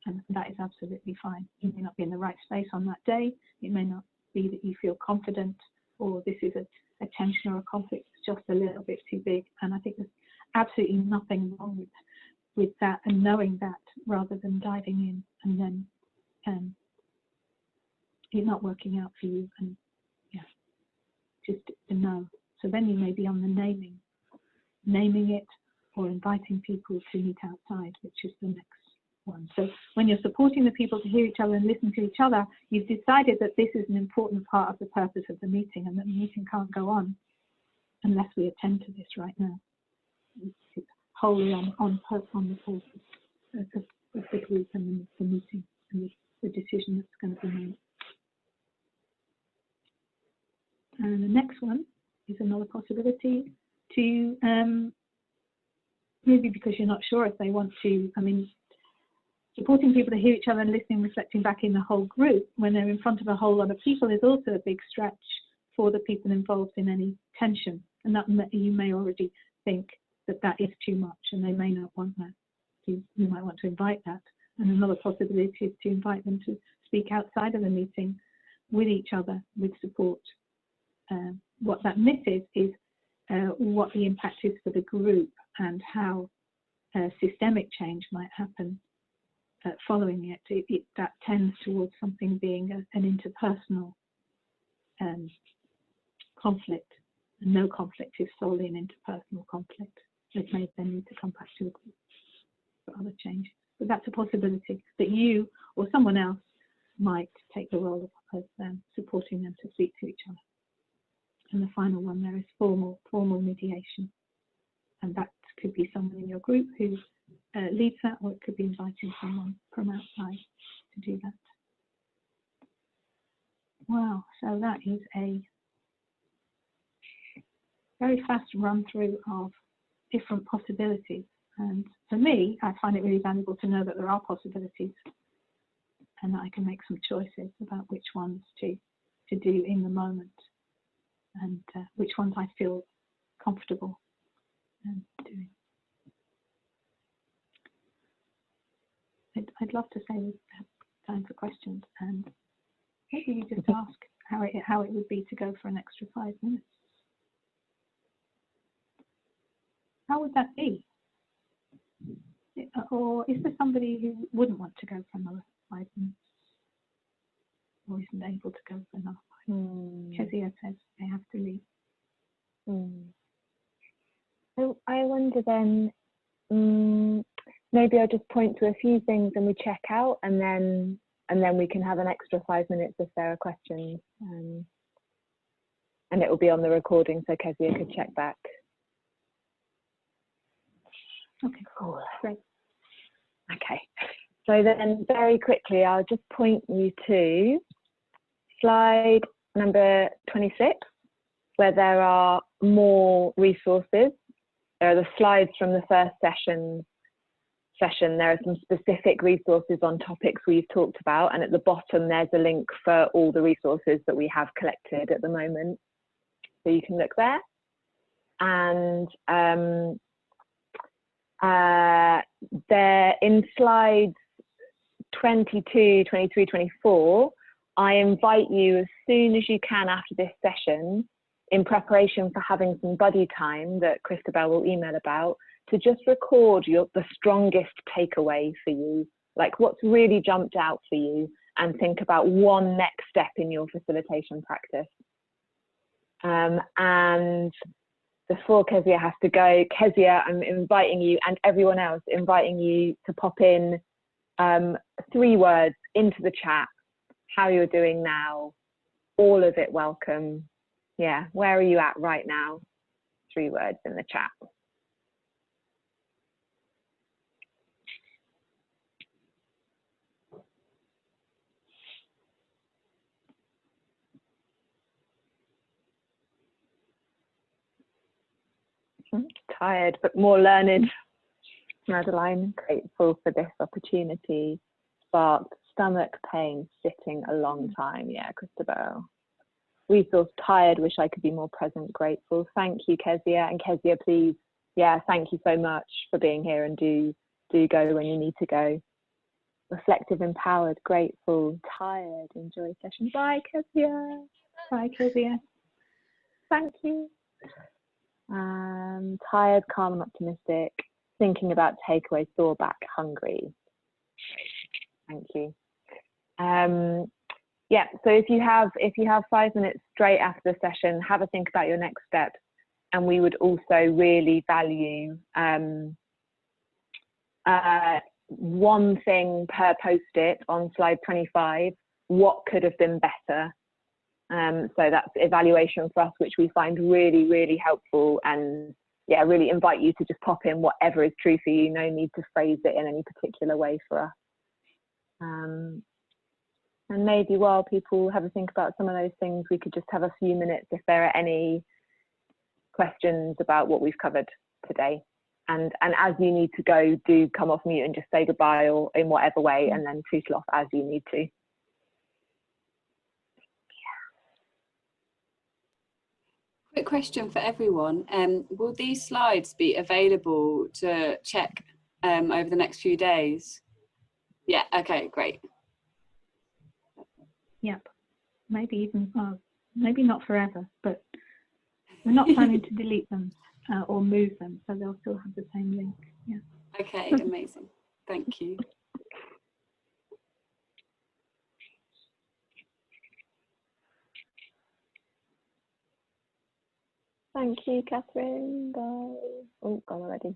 and that is absolutely fine. You may not be in the right space on that day. It may not be that you feel confident, or this is a tension or a conflict that's just a little bit too big. And I think there's absolutely nothing wrong with that, and knowing that, rather than diving in and then it not working out for you, and just to know. So then you may be on the naming it, or inviting people to meet outside, which is the next one. So when you're supporting the people to hear each other and listen to each other, you've decided that this is an important part of the purpose of the meeting, and that the meeting can't go on unless we attend to this right now. It's wholly on the purpose of the group and the meeting and the decision that's going to be made. And the next one is another possibility to maybe because you're not sure if they want to, supporting people to hear each other and listening, reflecting back in the whole group when they're in front of a whole lot of people is also a big stretch for the people involved in any tension. And that you may already think that is too much, and they may not want that. You might want to invite that. And another possibility is to invite them to speak outside of the meeting with each other, with support. What that misses is what the impact is for the group and how systemic change might happen following it. That tends towards something being an interpersonal conflict. And no conflict is solely an interpersonal conflict. It may then need to come back to the group for other changes. But that's a possibility that you or someone else might take the role of supporting them to speak to each other. And the final one there is formal mediation. And that could be someone in your group who leads that, or it could be inviting someone from outside to do that. Wow, so that is a very fast run through of different possibilities. And for me, I find it really valuable to know that there are possibilities and that I can make some choices about which ones to do in the moment and which ones I feel comfortable doing. I'd love to say we have time for questions, and maybe you just ask how it would be to go for an extra 5 minutes. How would that be? Or is there somebody who wouldn't want to go for another 5 minutes? Or isn't able to go for another 5 minutes? Kezia says they have to leave. So I wonder then, maybe I'll just point to a few things and we check out, and then we can have an extra 5 minutes if there are questions. And it will be on the recording so Kezia could check back. Okay, cool. Great. Okay, so then very quickly, I'll just point you to slide number 26, where there are more resources. There are the slides from the first session. There are some specific resources on topics we've talked about, and at the bottom there's a link for all the resources that we have collected at the moment. So you can look there. And there in slides 22, 23, 24, I invite you as soon as you can after this session, in preparation for having some buddy time that Christabel will email about, to just record the strongest takeaway for you, like what's really jumped out for you, and think about one next step in your facilitation practice. And before Kezia has to go, Kezia, I'm inviting you, and everyone else, inviting you to pop in 3 words into the chat, how you're doing now, all of it welcome. Yeah, where are you at right now? 3 words in the chat. Tired, but more learned. Madeline, grateful for this opportunity. Sparked, stomach pain, sitting a long time. Yeah, Christabel. Resource, tired, wish I could be more present, grateful. Thank you, Kezia. And Kezia, please, yeah, thank you so much for being here, and do go when you need to go. Reflective, empowered, grateful, tired, enjoy session. Bye, Kezia. Bye, Kezia. Thank you. Tired, calm and optimistic, thinking about takeaway, thaw back, hungry. Thank you. Yeah, so if you have 5 minutes straight after the session, have a think about your next steps. And we would also really value one thing per post-it on slide 25, what could have been better. So that's evaluation for us, which we find really, really helpful. And yeah, really invite you to just pop in whatever is true for you. No need to phrase it in any particular way for us. And maybe while people have a think about some of those things, we could just have a few minutes if there are any questions about what we've covered today. And as you need to go, do come off mute and just say goodbye, or in whatever way, and then tootle off as you need to. Quick question for everyone. Will these slides be available to check over the next few days? Yeah, okay, great. Yep. maybe even, well, maybe not forever, but we're not planning to delete them or move them, so they'll still have the same link. Yeah. Okay, amazing. Thank you. Thank you, Catherine. Bye. Oh, gone already.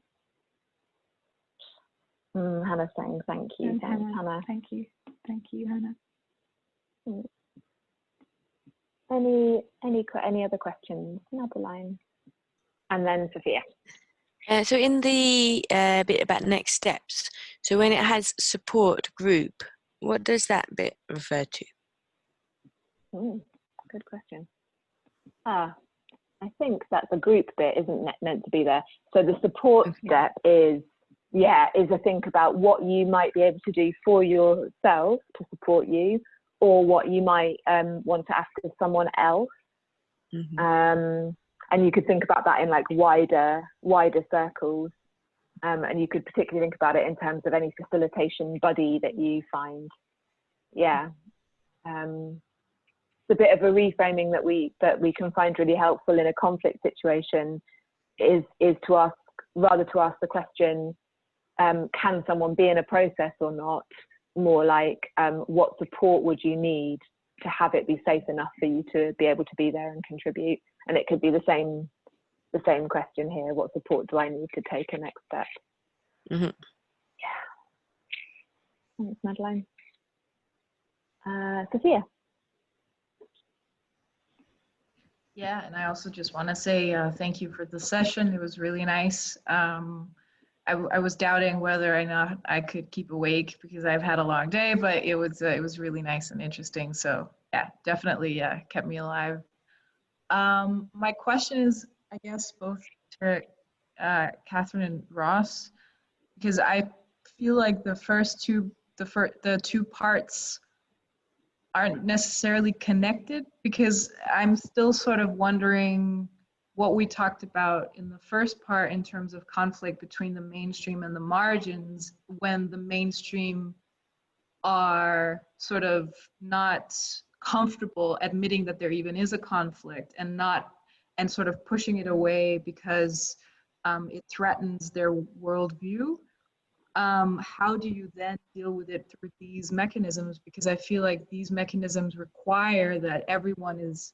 Hannah's saying thank you. And Thanks, Hannah. Thank you. Thank you, Hannah. Any other questions? Another line. And then Sophia. So in the bit about next steps, so when it has support group, what does that bit refer to? Good question. I think that the group bit isn't meant to be there. So the support step is a think about what you might be able to do for yourself to support you, or what you might want to ask of someone else. And you could think about that in like wider circles. And you could particularly think about it in terms of any facilitation buddy that you find. Yeah. It's a bit of a reframing that we can find really helpful in a conflict situation is to ask the question, can someone be in a process or not? More like, what support would you need to have it be safe enough for you to be able to be there and contribute? And it could be the same question here. What support do I need to take a next step? Yeah. Thanks, Madeline. Sophia. Yeah, and I also just want to say thank you for the session. It was really nice. I was doubting whether or not I could keep awake because I've had a long day, but it was really nice and interesting. So yeah, definitely kept me alive. My question is, I guess, both to Catherine and Ross, because I feel like the two parts aren't necessarily connected, because I'm still sort of wondering what we talked about in the first part in terms of conflict between the mainstream and the margins, when the mainstream are sort of not comfortable admitting that there even is a conflict, and sort of pushing it away because it threatens their worldview. How do you then deal with it through these mechanisms? Because I feel like these mechanisms require that everyone is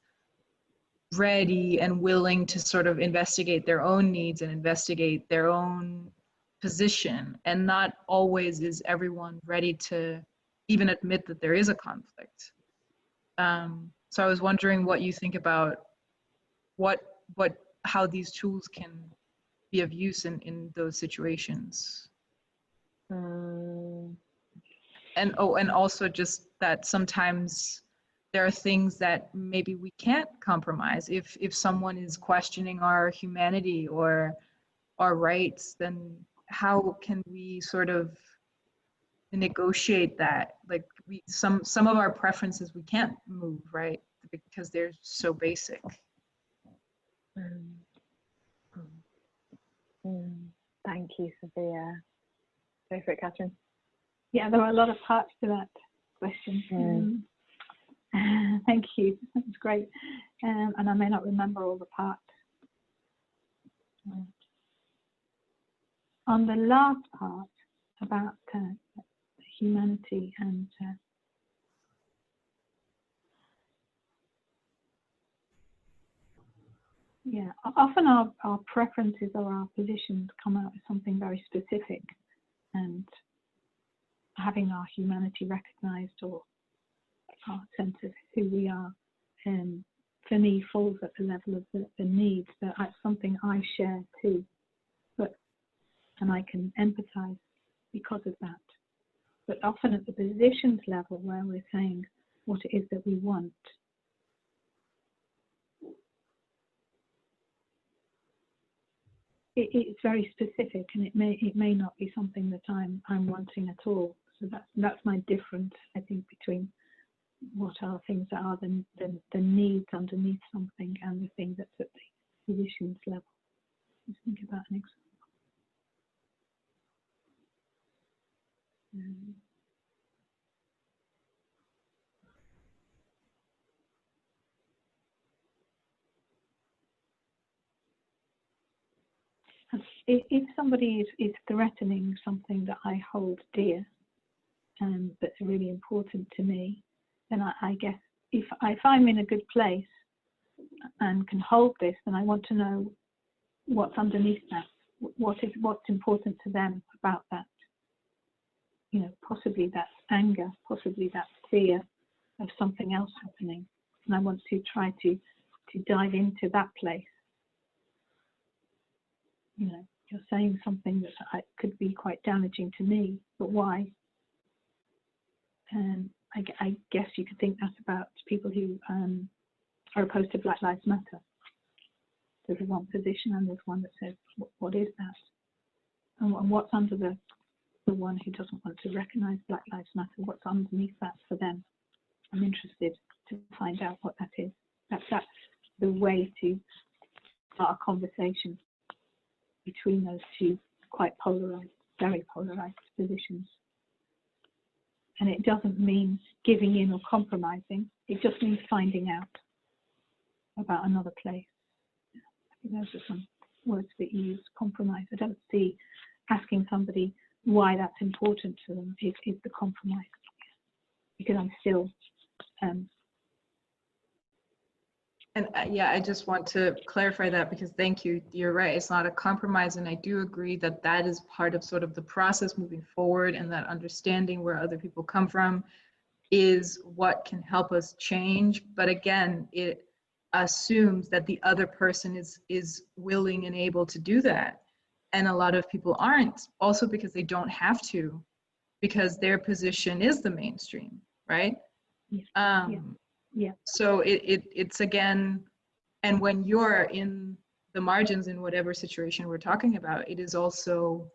ready and willing to sort of investigate their own needs and investigate their own position. And not always is everyone ready to even admit that there is a conflict. So I was wondering what you think about how these tools can be of use in those situations. And also just that sometimes there are things that maybe we can't compromise. If someone is questioning our humanity or our rights, then how can we sort of negotiate that? Like some of our preferences we can't move, right? Because they're so basic. Thank you, Sophia. Go for it, Catherine. Yeah, there are a lot of parts to that question. Thank you. That was great. And I may not remember all the parts. On the last part about humanity and often our preferences or our positions come out as something very specific, and having our humanity recognized or our sense of who we are, for me, falls at the level of the needs. But that's something I share too, and I can empathize because of that. But often at the positions level, where we're saying what it is that we want, it's very specific, and it may not be something that I'm wanting at all. So that's my difference, I think, between what are things that are the needs underneath something and the thing that's at the positions level. Just think about an example. if somebody is threatening something that I hold dear, that's really important to me, then I guess if I'm in a good place and can hold this, then I want to know what's underneath that. What's important to them about that. You know, possibly that's anger, possibly that's fear of something else happening, and I want to try to dive into that place. You know, you're saying something that could be quite damaging to me, but why? I guess you could think that's about people who are opposed to Black Lives Matter. There's one position and there's one that says, what is that? And what's under the one who doesn't want to recognise Black Lives Matter? What's underneath that for them? I'm interested to find out what that is. That's the way to start a conversation between those two quite polarised, very polarised positions. And it doesn't mean giving in or compromising. It just means finding out about another place. I think those are some words that you use, compromise. I don't see asking somebody why that's important to them is the compromise. Because I'm still... yeah, I just want to clarify that, because thank you, you're right, it's not a compromise, and I do agree that that is part of sort of the process moving forward, and that understanding where other people come from is what can help us change. But again, it assumes that the other person is willing and able to do that, and a lot of people aren't, also because they don't have to, because their position is the mainstream, right? Yeah. So it's again, and when you're in the margins in whatever situation we're talking about, it is also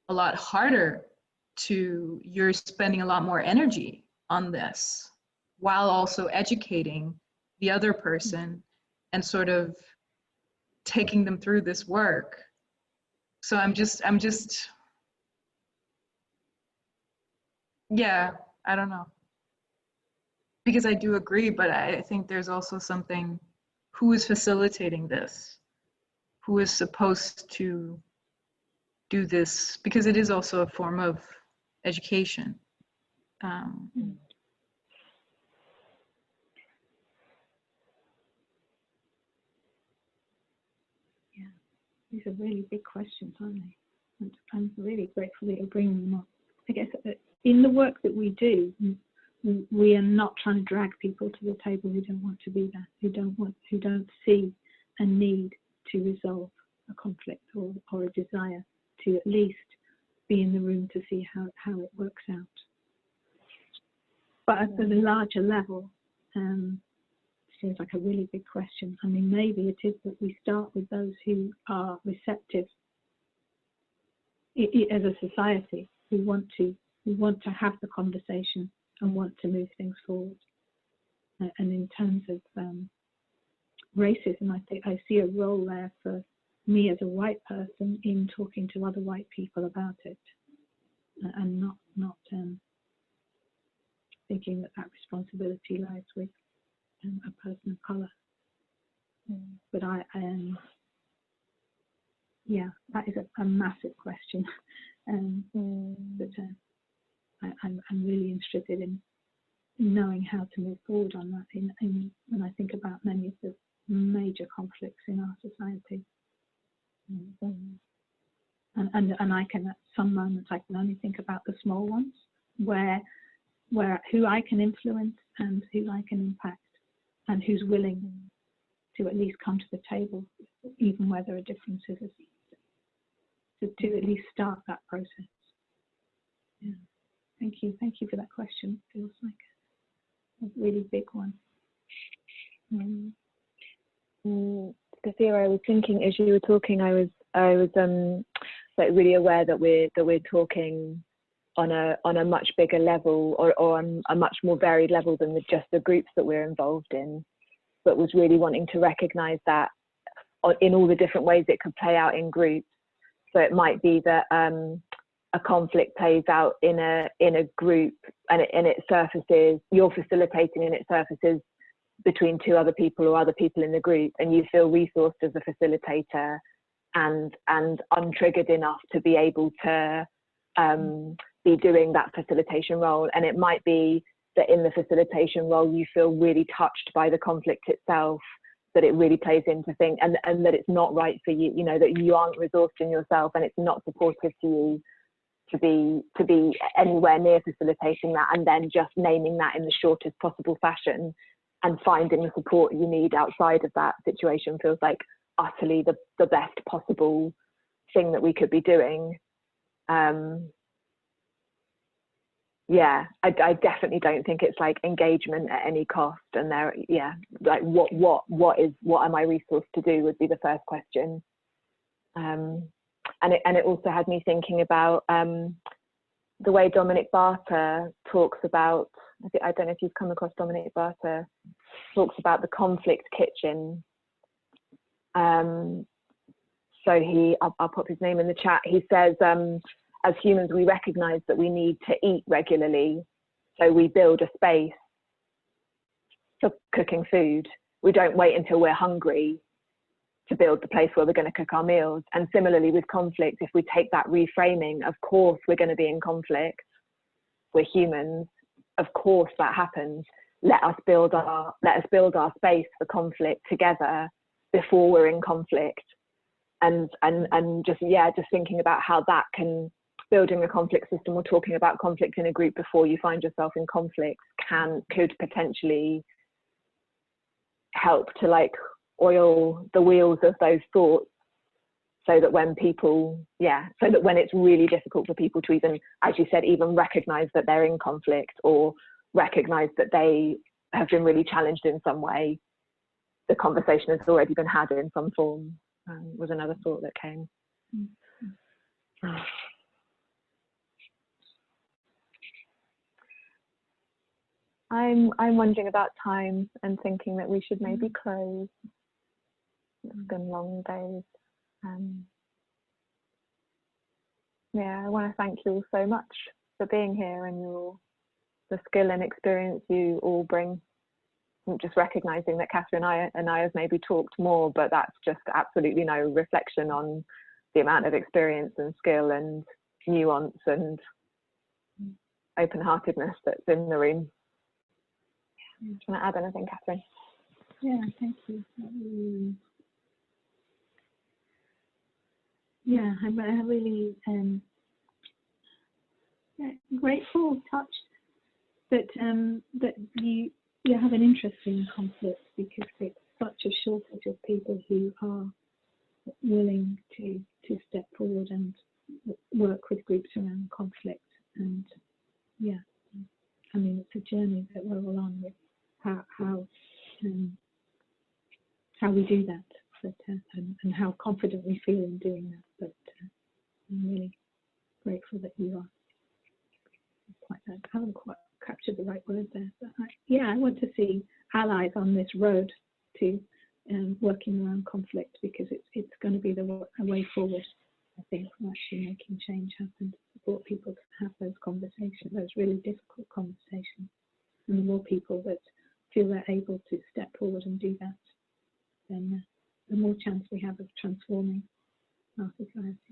a lot harder you're spending a lot more energy on this while also educating the other person and sort of taking them through this work. So I'm just, yeah, I don't know. Because I do agree, but I think there's also something, who is facilitating this? Who is supposed to do this? Because it is also a form of education. Yeah, these are really big questions, aren't they? And I'm really grateful that you're bringing them up. I guess in the work that we do, we are not trying to drag people to the table who don't want to be there, who don't see a need to resolve a conflict or a desire to at least be in the room to see how it works out. But at the larger level, seems like a really big question. I mean, maybe it is that we start with those who are receptive as a society, who want to have the conversation and want to move things forward. And in terms of racism, I see a role there for me as a white person in talking to other white people about it, and not thinking that responsibility lies with a person of colour. But yeah, that is a massive question. But I'm really interested in knowing how to move forward on that when I think about many of the major conflicts in our society. And I can, at some moments, I can only think about the small ones, where who I can influence and who I can impact, and who's willing to at least come to the table, even where there are differences, to at least start that process. Yeah. Thank you for that question. It feels like a really big one. Sophia, I was thinking as you were talking, I was like really aware that we're talking on a much bigger level, or on a much more varied level than just the groups that we're involved in, but was really wanting to recognise that in all the different ways it could play out in groups. So it might be that a conflict plays out in a group, and it surfaces, you're facilitating, and it surfaces between two other people or other people in the group, and you feel resourced as a facilitator, and untriggered enough to be able to be doing that facilitation role. And it might be that in the facilitation role you feel really touched by the conflict itself, that it really plays into things, and that it's not right for you, you know, that you aren't resourced in yourself and it's not supportive to you to be anywhere near facilitating that, and then just naming that in the shortest possible fashion and finding the support you need outside of that situation feels like utterly the best possible thing that we could be doing. Yeah, I definitely don't think it's like engagement at any cost, and there, yeah, like what am I resourced to do would be the first question. And it also had me thinking about the way Dominic Barter talks about, I don't know if you've come across Dominic Barter, talks about the conflict kitchen. So I'll put his name in the chat. He says, as humans, we recognize that we need to eat regularly. So we build a space for cooking food. We don't wait until we're hungry to build the place where we're going to cook our meals. And similarly with conflict, if we take that reframing, of course we're going to be in conflict. We're humans. Of course that happens. Let us build our space for conflict together before we're in conflict. And just thinking about how that can, building a conflict system or talking about conflict in a group before you find yourself in conflict could potentially help to like oil the wheels of those thoughts, so that when it's really difficult for people to even, as you said, even recognize that they're in conflict or recognize that they have been really challenged in some way, the conversation has already been had in some form. Was another thought that came. I'm wondering about time and thinking that we should maybe close. It's been long days. I want to thank you all so much for being here and the skill and experience you all bring. I'm just recognizing that Catherine and I have maybe talked more, but that's just absolutely no reflection on the amount of experience and skill and nuance and open-heartedness that's in the room. Do you want to add anything, Catherine? Yeah, thank you. I'm really grateful, touched that you have an interest in conflict, because it's such a shortage of people who are willing to step forward and work with groups around conflict. And it's a journey that we're all on with how we do that, and how confident we feel in doing that. But I'm really grateful that you are I haven't quite captured the right word there, but I want to see allies on this road to working around conflict, because it's going to be the way forward, I think, for actually making change happen, to support people to have those conversations, those really difficult conversations. And the more people that feel they're able to step forward and do that, then the more chance we have of transforming our society.